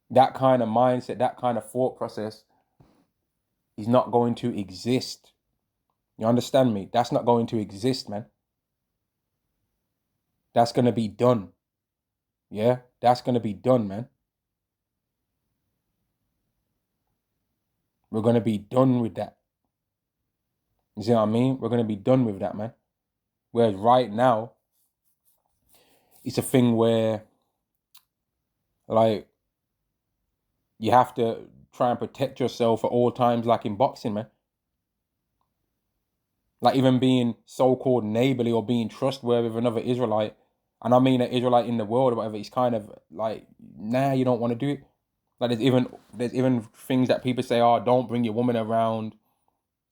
That kind of mindset, that kind of thought process is not going to exist. You understand me? That's not going to exist, man. That's going to be done. Yeah? That's going to be done, man. We're going to be done with that. You see what I mean? We're going to be done with that, man. Whereas right now, it's a thing where Like, you have to try and protect yourself at all times, like in boxing, man. Like, even being so-called neighborly or being trustworthy with another Israelite, and I mean an Israelite in the world or whatever, it's kind of like, nah, you don't want to do it. Like, there's even things that people say, oh, don't bring your woman around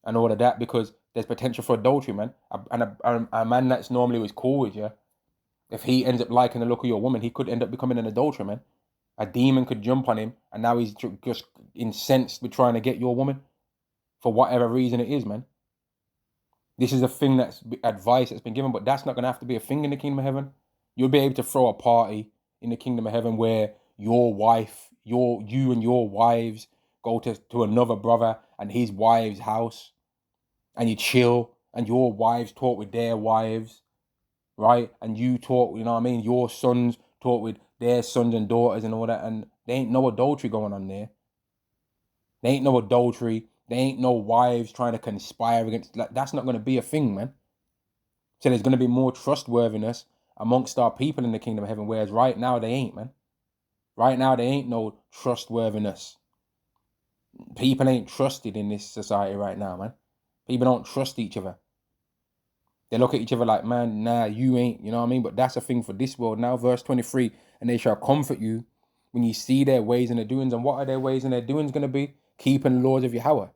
and all of that, because there's potential for adultery, man. A man that's normally was cool with you, if he ends up liking the look of your woman, he could end up becoming an adulterer, man. A demon could jump on him, and now he's just incensed with trying to get your woman for whatever reason it is, man. This is a thing that's advice that's been given, but that's not going to have to be a thing in the kingdom of heaven. You'll be able to throw a party in the kingdom of heaven where you and your wives go to another brother and his wife's house, and you chill, and your wives talk with their wives, right? And you talk, you know what I mean? Your sons talk with their sons and daughters and all that, and there ain't no adultery going on there. There ain't no adultery. There ain't no wives trying to conspire against. Like, that's not going to be a thing, man. So there's going to be more trustworthiness amongst our people in the kingdom of heaven, whereas right now they ain't, man. Right now there ain't no trustworthiness. People ain't trusted in this society right now, man. People don't trust each other. They look at each other like, man, nah, you ain't, you know what I mean? But that's a thing for this world now. Verse 23, and they shall comfort you when you see their ways and their doings. And what are their ways and their doings going to be? Keeping the laws of Yahweh.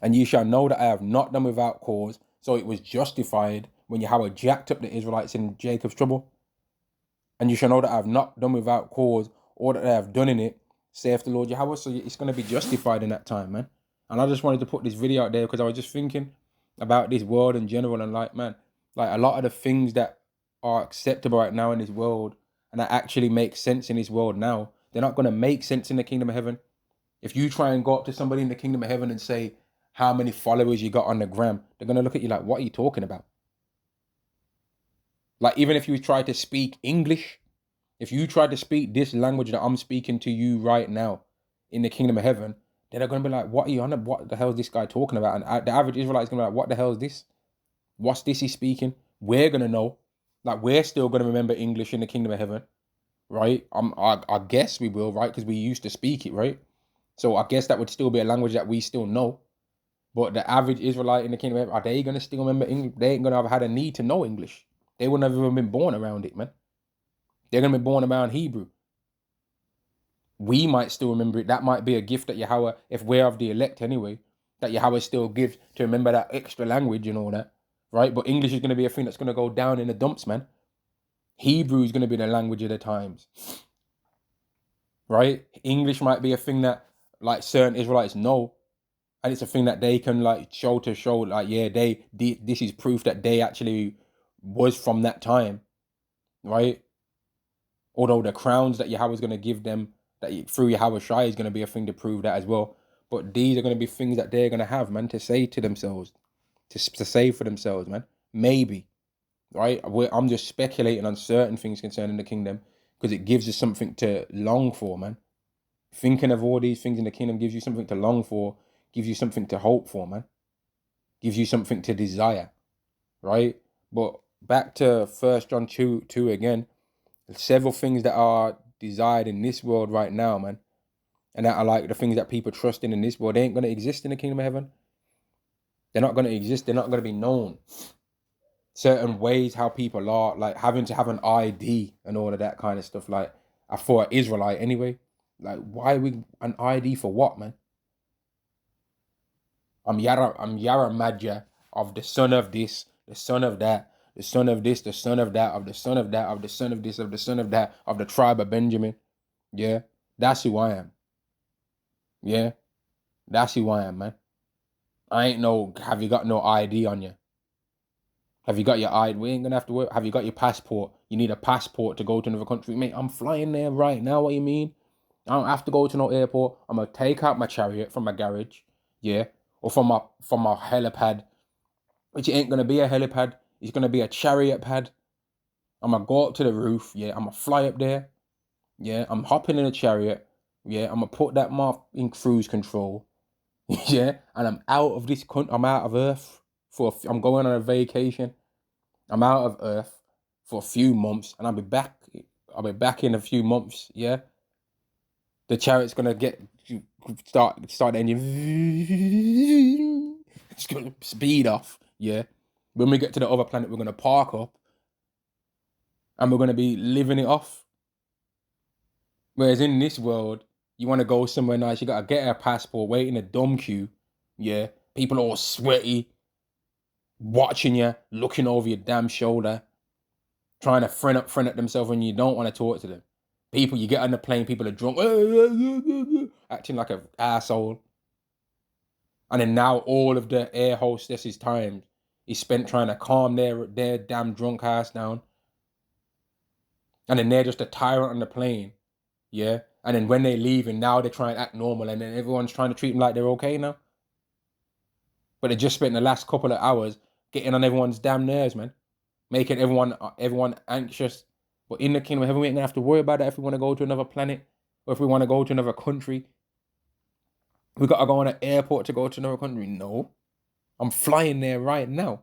And you shall know that I have not done without cause. So it was justified when Yahweh jacked up the Israelites in Jacob's trouble. And you shall know that I have not done without cause, or that I have done in it, saith the Lord Yahweh. So it's going to be justified in that time, man. And I just wanted to put this video out there because I was just thinking about this world in general, and like, man, like a lot of the things that are acceptable right now in this world and that actually make sense in this world now, they're not going to make sense in the kingdom of heaven. If you try and go up to somebody in the kingdom of heaven and say how many followers you got on the gram, they're going to look at you like, what are you talking about? Like, even if you try to speak English, if you try to speak this language that I'm speaking to you right now in the kingdom of heaven, then they're going to be like, what are you on? What the hell is this guy talking about? And the average Israelite is going to be like, what the hell is this? What's this he's speaking? We're going to know. Like, we're still going to remember English in the kingdom of heaven, right? I guess we will, right? Because we used to speak it, right? So I guess that would still be a language that we still know. But the average Israelite in the kingdom of heaven, are they going to still remember English? They ain't going to have had a need to know English. They wouldn't have even been born around it, man. They're going to be born around Hebrew. We might still remember it. That might be a gift that Yahweh, if we're of the elect anyway, that Yahweh still gives to remember that extra language and all that, right? But English is going to be a thing that's going to go down in the dumps, man. Hebrew is going to be the language of the times, right? English might be a thing that, like, certain Israelites know, and it's a thing that they can, like, show, like, yeah, this is proof that they actually was from that time, right? Although the crowns that Yahweh is going to give them, that through Yahweh Shai, is going to be a thing to prove that as well. But these are going to be things that they're going to have, man, to say to themselves, to say for themselves, man. Maybe, right? I'm just speculating on certain things concerning the kingdom because it gives us something to long for, man. Thinking of all these things in the kingdom gives you something to long for, gives you something to hope for, man. Gives you something to desire, right? But back to 1 John 2 again. Several things that are desired in this world right now, man, and that are like the things that people trust in this world, they ain't going to exist in the kingdom of heaven. They're not going to exist. They're not going to be known. Certain ways how people are, like having to have an ID and all of that kind of stuff, like, for an Israelite anyway, like, why we an ID for what, man? I'm Yara Madja of the son of this, the son of that, the son of this, the son of that, of the son of that, of the son of this, of the son of that, of the tribe of Benjamin. Yeah, that's who I am. Yeah, that's who I am, man. I ain't no, have you got no ID on you? Have you got your ID? We ain't gonna have to work. Have you got your passport? You need a passport to go to another country. Mate, I'm flying there right now. What you mean? I don't have to go to no airport. I'm gonna take out my chariot from my garage, yeah, or from my helipad, which ain't gonna be a helipad. It's gonna be a chariot pad. I'm gonna go up to the roof, yeah. I'm gonna fly up there, yeah. I'm hopping in a chariot, yeah. I'm gonna put that mark in cruise control, yeah. And I'm out of this country. I'm out of Earth I'm going on a vacation. I'm out of Earth for a few months, and I'll be back I'll be back in a few months, yeah? The chariot's gonna start the engine. It's gonna speed off, yeah? When we get to the other planet, we're gonna park up and we're gonna be living it off. Whereas in this world, you wanna go somewhere nice, you gotta get a passport, wait in a dumb queue, yeah? People all sweaty, watching you, looking over your damn shoulder, trying to friend up themselves when you don't want to talk to them. People, you get on the plane, people are drunk, acting like an asshole. And then now all of the air hostesses' time is spent trying to calm their damn drunk ass down. And then they're just a tyrant on the plane, yeah? And then when they leave and now they try and act normal and then everyone's trying to treat them like they're okay now. But they just spent the last couple of hours getting on everyone's damn nerves, man. Making everyone anxious. But in the kingdom of heaven, we ain't gonna have to worry about that if we want to go to another planet or if we want to go to another country. We gotta go on an airport to go to another country. No. I'm flying there right now.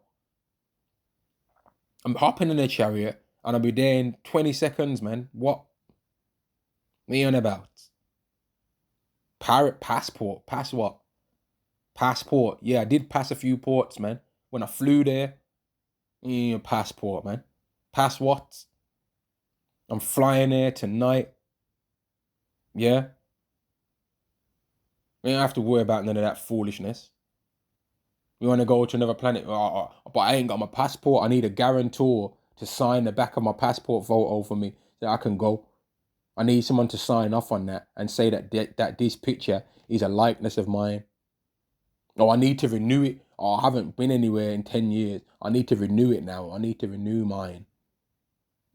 I'm hopping in a chariot and I'll be there in 20 seconds, man. What are you on about? Passport. Pass what? Passport. Yeah, I did pass a few ports, man. When I flew there, passport, man. Pass what? I'm flying there tonight. Yeah? We don't have to worry about none of that foolishness. We want to go to another planet, but I ain't got my passport. I need a guarantor to sign the back of my passport photo for me that I can go. I need someone to sign off on that and say that this picture is a likeness of mine. Oh, I need to renew it. Oh, I haven't been anywhere in 10 years. I need to renew it now. I need to renew mine.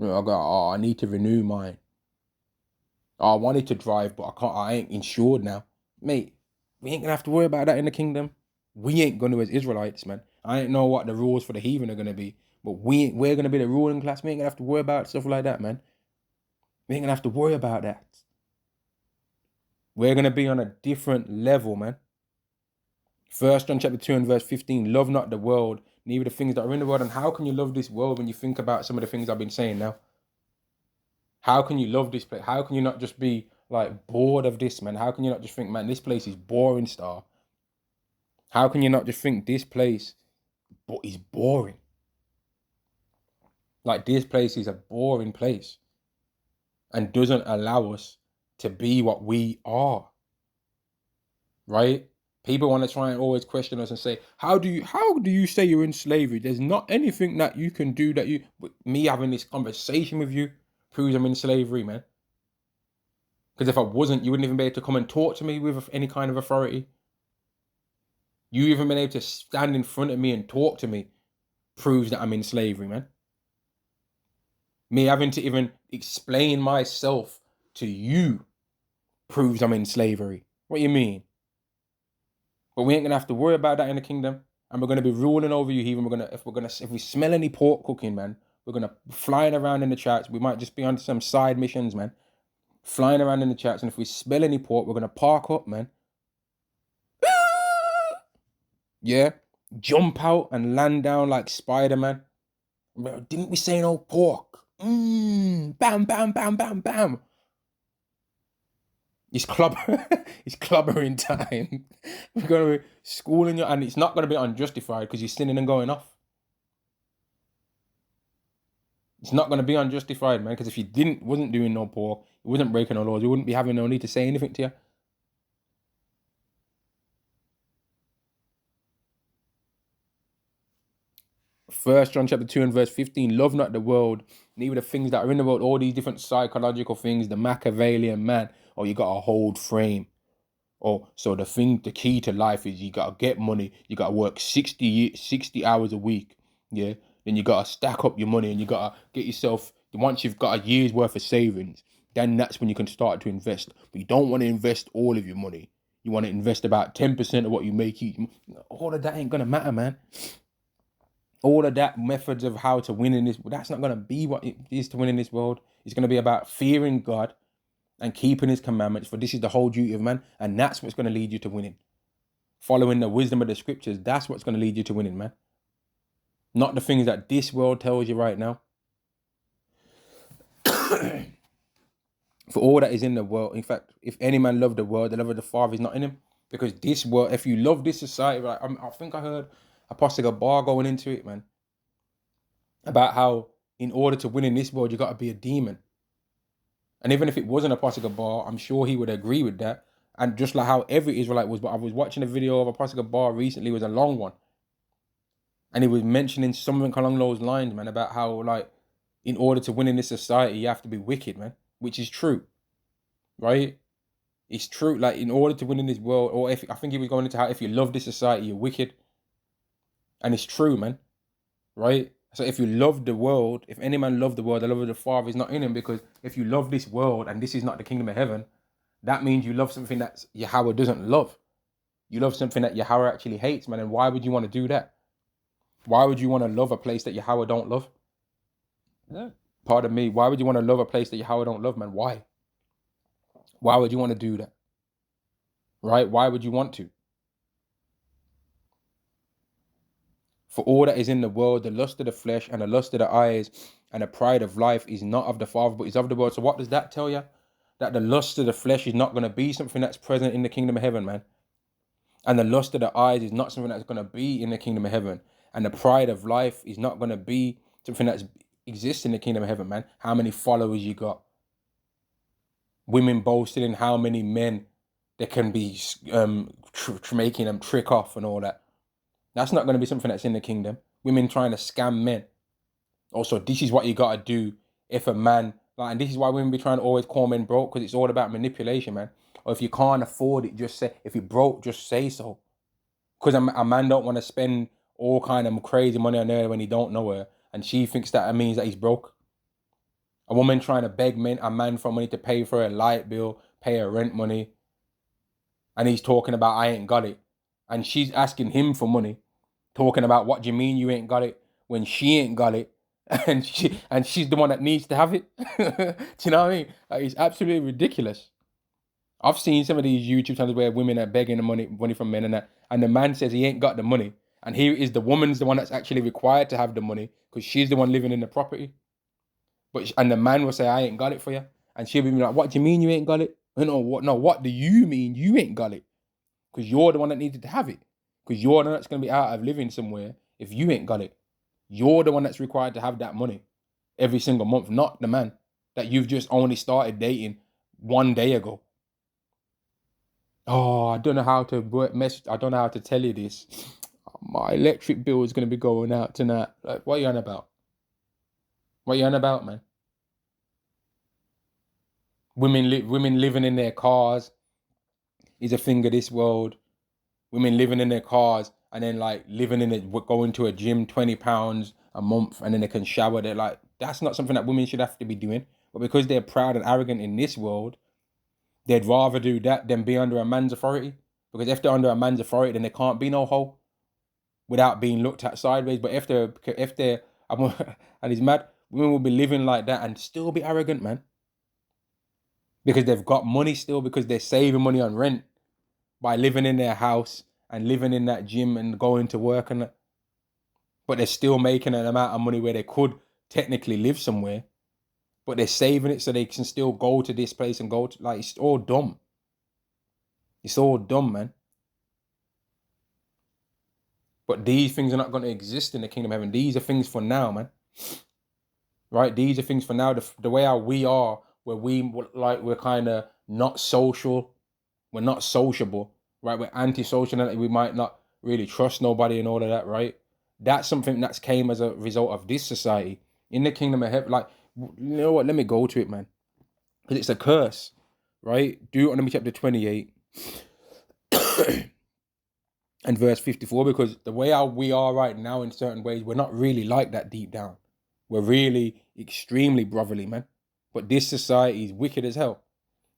I need to renew mine. Oh, I wanted to drive, but I ain't insured now. Mate, we ain't gonna have to worry about that in the kingdom. We ain't gonna as Israelites, man. I don't know what the rules for the heathen are gonna be, but we're gonna be the ruling class. We ain't gonna have to worry about stuff like that, man. We ain't gonna have to worry about that. We're gonna be on a different level, man. 1 John chapter 2 and verse 15, love not the world, neither the things that are in the world. And how can you love this world when you think about some of the things I've been saying now? How can you love this place? How can you not just be like bored of this, man? How can you not just think, man, this place is boring, star? How can you not just think this place is boring? Like this place is a boring place and doesn't allow us to be what we are, right? People want to try and always question us and say, how do you say you're in slavery? There's not anything that you can do me having this conversation with you proves I'm in slavery, man. Because if I wasn't, you wouldn't even be able to come and talk to me with any kind of authority. You even been able to stand in front of me and talk to me proves that I'm in slavery, man. Me having to even explain myself to you proves I'm in slavery. What do you mean? But we ain't gonna have to worry about that in the kingdom, and we're gonna be ruling over you. Even if we smell any pork cooking, man, we're gonna flying around in the charts. We might just be on some side missions, man, flying around in the charts. And if we smell any pork, we're gonna park up, man. Yeah, jump out and land down like Spider-Man. Didn't we say no pork? Bam, bam, bam, bam, bam. It's clobbering time. We're gonna be schooling you, and it's not gonna be unjustified because you're sinning and going off. It's not gonna be unjustified, man. Because if you wasn't doing no pork, you wasn't breaking no laws, you wouldn't be having no need to say anything to you. 1 John chapter 2 and verse 15, love not the world, neither the things that are in the world, all these different psychological things, the Machiavellian man, or you got to hold frame. So the key to life is you got to get money, you got to work 60 hours a week, yeah? Then you got to stack up your money and you got to get yourself, once you've got a year's worth of savings, then that's when you can start to invest. But you don't want to invest all of your money. You want to invest about 10% of what you make each. All of that ain't going to matter, man. All of that methods of how to win in this, that's not going to be what it is to win in this world. It's going to be about fearing God and keeping his commandments, for this is the whole duty of man, and that's what's going to lead you to winning. Following the wisdom of the scriptures, that's what's going to lead you to winning, man. Not the things that this world tells you right now. For all that is in the world, in fact, if any man love the world, the love of the Father is not in him. Because this world, if you love this society, right? I think I heard Apostle Bar going into it, man, about how in order to win in this world, you got to be a demon. And even if it wasn't Apostle Bar, I'm sure he would agree with that. And just like how every Israelite was, but I was watching a video of Apostle Bar recently, it was a long one. And he was mentioning something along those lines, man, about how, like, in order to win in this society, you have to be wicked, man, which is true, right? It's true. Like, in order to win in this world, or if I think he was going into how if you love this society, you're wicked. And it's true, man, right? So if you love the world, if any man love the world, the love of the Father is not in him, because if you love this world and this is not the kingdom of heaven, that means you love something that Yahweh doesn't love. You love something that Yahweh actually hates, man. And why would you want to do that? Why would you want to love a place that Yahweh don't love? Yeah. Pardon me. Why would you want to love a place that Yahweh don't love, man? Why? Why would you want to do that? Right? Why would you want to? For all that is in the world, the lust of the flesh and the lust of the eyes and the pride of life is not of the Father, but is of the world. So what does that tell you? That the lust of the flesh is not going to be something that's present in the kingdom of heaven, man. And the lust of the eyes is not something that's going to be in the kingdom of heaven. And the pride of life is not going to be something that exists in the kingdom of heaven, man. How many followers you got? Women boasting in how many men they can be making them trick off and all that. That's not going to be something that's in the kingdom. Women trying to scam men. Also, this is what you got to do if a man, like, and this is why women be trying to always call men broke, because it's all about manipulation, man. Or if you can't afford it, just say, if you're broke, just say so. Because a man don't want to spend all kind of crazy money on her when he don't know her, and she thinks that means that he's broke. A woman trying to beg a man for money to pay for a light bill, pay her rent money, and he's talking about, I ain't got it. And she's asking him for money, talking about, what do you mean you ain't got it, when she ain't got it, and she's the one that needs to have it. Do you know what I mean? Like, it's absolutely ridiculous. I've seen some of these YouTube channels where women are begging the money from men and that, and the man says he ain't got the money, and here is the woman's the one that's actually required to have the money because she's the one living in the property. And the man will say, I ain't got it for you, and she'll be like, what do you mean you ain't got it? No, what do you mean you ain't got it? Because you're the one that needed to have it. Because you're the one that's going to be out of living somewhere if you ain't got it. You're the one that's required to have that money every single month, not the man that you've just only started dating 1 day ago. Oh, I don't know how to I don't know how to tell you this. My electric bill is going to be going out tonight. Like, what are you on about? What are you on about, man? Women living in their cars is a thing of this world. Women living in their cars and then like living in it, going to a gym, £20 a month, and then they can shower. They're like, that's not something that women should have to be doing. But because they're proud and arrogant in this world, they'd rather do that than be under a man's authority. Because if they're under a man's authority, then they can't be no hoe without being looked at sideways. But if they're, and it's mad, women will be living like that and still be arrogant, man. Because they've got money still, because they're saving money on rent by living in their house and living in that gym and going to work and that. But they're still making an amount of money where they could technically live somewhere, but they're saving it so they can still go to this place and go to, like, it's all dumb. It's all dumb, man. But these things are not going to exist in the kingdom of heaven. These are things for now, man. Right? These are things for now. The way how we are, where we're kind of not social, we're not sociable, right? We're antisocial, and we might not really trust nobody and all of that, right? That's something that's came as a result of this society. In the kingdom of heaven, like, you know what? Let me go to it, man, because it's a curse, right? Deuteronomy chapter 28 and verse 54, because the way how we are right now, in certain ways, we're not really like that deep down. We're really extremely brotherly, man. But this society is wicked as hell,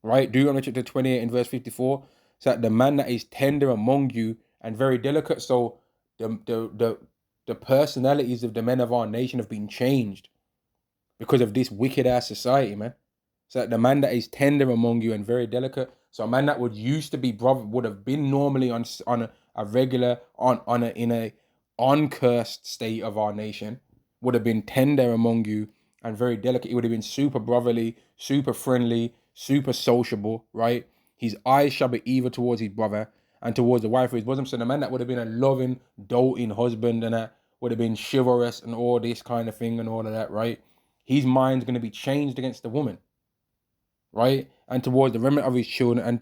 right? Deuteronomy chapter 28 and verse 54, so that the man that is tender among you and very delicate. So the personalities of the men of our nation have been changed because of this wicked ass society, man. So that the man that is tender among you and very delicate, so a man that would used to be brother would have been normally on a regular in a uncursed state of our nation, would have been tender among you and very delicate. It would have been super brotherly, super friendly, super sociable, right? His eyes shall be evil towards his brother and towards the wife of his bosom. So the man that would have been a loving, doting husband and that would have been chivalrous and all this kind of thing and all of that, right? His mind's going to be changed against the woman, right? And towards the remnant of his children,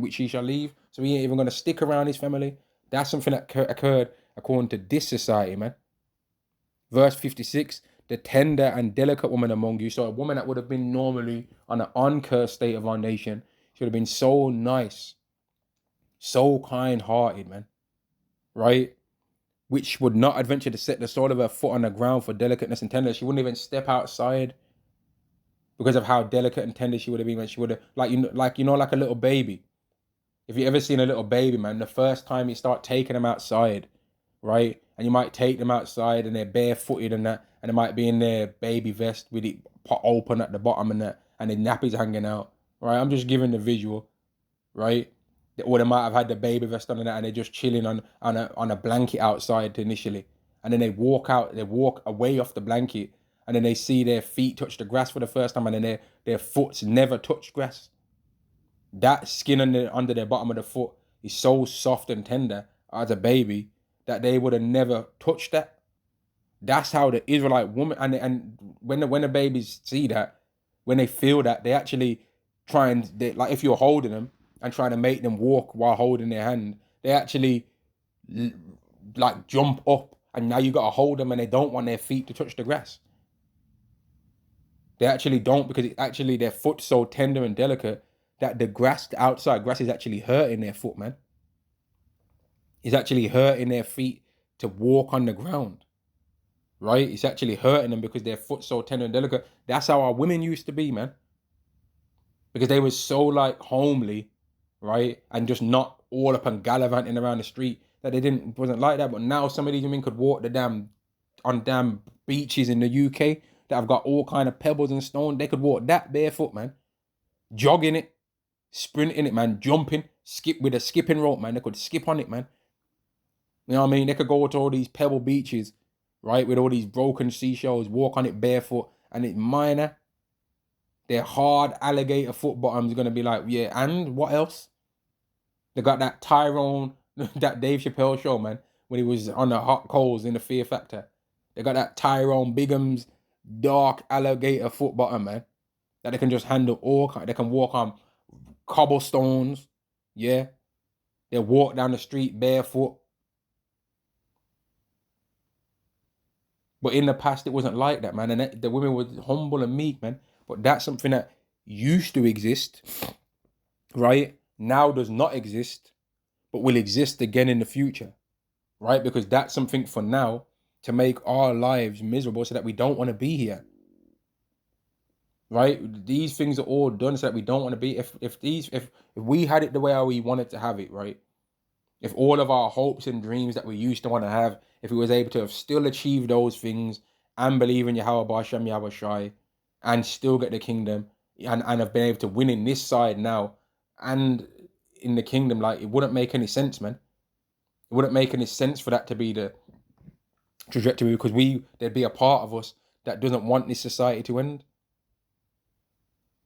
which he shall leave. So he ain't even going to stick around his family. That's something that occurred according to this society, man. Verse 56, the tender and delicate woman among you. So a woman that would have been normally on an uncursed state of our nation, she would have been so nice, so kind-hearted, man, right? Which would not adventure to set the sole of her foot on the ground for delicateness and tenderness. She wouldn't even step outside because of how delicate and tender she would have been. When she would have, like a little baby. If you ever seen a little baby, man, the first time you start taking them outside, right? And you might take them outside and they're barefooted and that, and they might be in their baby vest with it open at the bottom and that, and their nappies hanging out, right? I'm just giving the visual, right? Or they might have had the baby vest on and that, and they're just chilling on a blanket outside initially, and then they walk away off the blanket, and then they see their feet touch the grass for the first time, and then their foot's never touched grass. That skin under their bottom of the foot is so soft and tender as a baby that they would have never touched that. That's how the Israelite woman, and when the babies see that, when they feel that, they actually try and like if you're holding them and trying to make them walk while holding their hand, they actually like jump up, and now you got to hold them, and they don't want their feet to touch the grass. They actually don't, because it's actually their foot's so tender and delicate that the outside grass is actually hurting their foot, man. It's actually hurting their feet to walk on the ground, right? It's actually hurting them because their foot's so tender and delicate. That's how our women used to be, man. Because they were so like homely, right? And just not all up and gallivanting around the street, that wasn't like that. But now some of these women could walk on damn beaches in the UK that have got all kind of pebbles and stone. They could walk that barefoot, man. Jogging it, sprinting it, man, jumping, skip with a skipping rope, man. They could skip on it, man. You know what I mean? They could go to all these pebble beaches, right, with all these broken seashells, walk on it barefoot, and it's minor. Their hard alligator foot bottoms are going to be like, yeah, and what else? They got that Tyrone, that Dave Chappelle show, man, when he was on the hot coals in the Fear Factor. They got that Tyrone Bigham's dark alligator foot bottom, man, that they can just handle all kind. They can walk on cobblestones, yeah. They walk down the street barefoot. But in the past, it wasn't like that, man. And the women were humble and meek, man. But that's something that used to exist, right? Now does not exist, but will exist again in the future, right? Because that's something for now to make our lives miserable so that we don't want to be here, right? These things are all done so that we don't want to be. If we had it the way how we wanted to have it, right? If all of our hopes and dreams that we used to want to have, if we was able to have still achieved those things and believe in Yahweh B'Hashem Yahweh Shai and still get the kingdom and have been able to win in this side now and in the kingdom, like it wouldn't make any sense, man. It wouldn't make any sense for that to be the trajectory, because there'd be a part of us that doesn't want this society to end.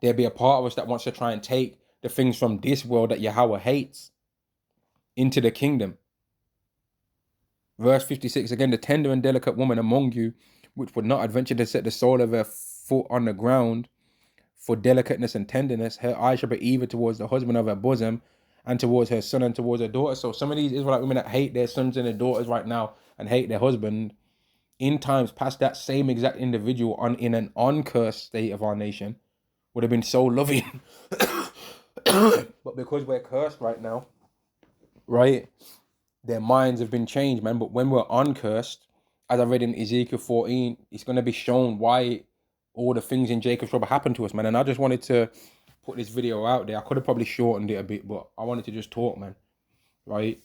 There'd be a part of us that wants to try and take the things from this world that Yahweh hates into the kingdom. Verse 56, again, the tender and delicate woman among you, which would not adventure to set the sole of her foot on the ground for delicateness and tenderness, her eyes shall be evil towards the husband of her bosom and towards her son and towards her daughter. So some of these Israelite women that hate their sons and their daughters right now and hate their husband, in times past, that same exact individual in an uncursed state of our nation would have been so loving. But because we're cursed right now, right, their minds have been changed, man. But when we're uncursed, as I read in Ezekiel 14, it's going to be shown why all the things in Jacob's trouble happened to us, man. And I just wanted to put this video out there. I could have probably shortened it a bit, but I wanted to just talk, man, right?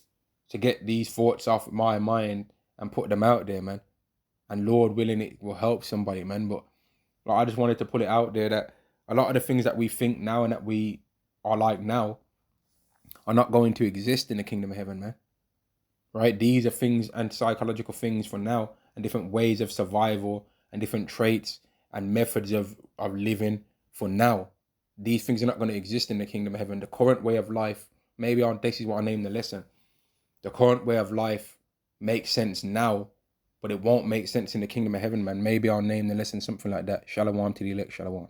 To get these thoughts off my mind and put them out there, man. And Lord willing, it will help somebody, man. But like, I just wanted to put it out there that a lot of the things that we think now and that we are like now are not going to exist in the kingdom of heaven, man. Right? These are things and psychological things for now, and different ways of survival and different traits and methods of living for now. these things are not going to exist in the kingdom of heaven. The current way of life, maybe this is what I named the lesson. The current way of life makes sense now, but it won't make sense in the kingdom of heaven, man. Maybe I'll name the lesson something like that. Shalom to the elect, shalom.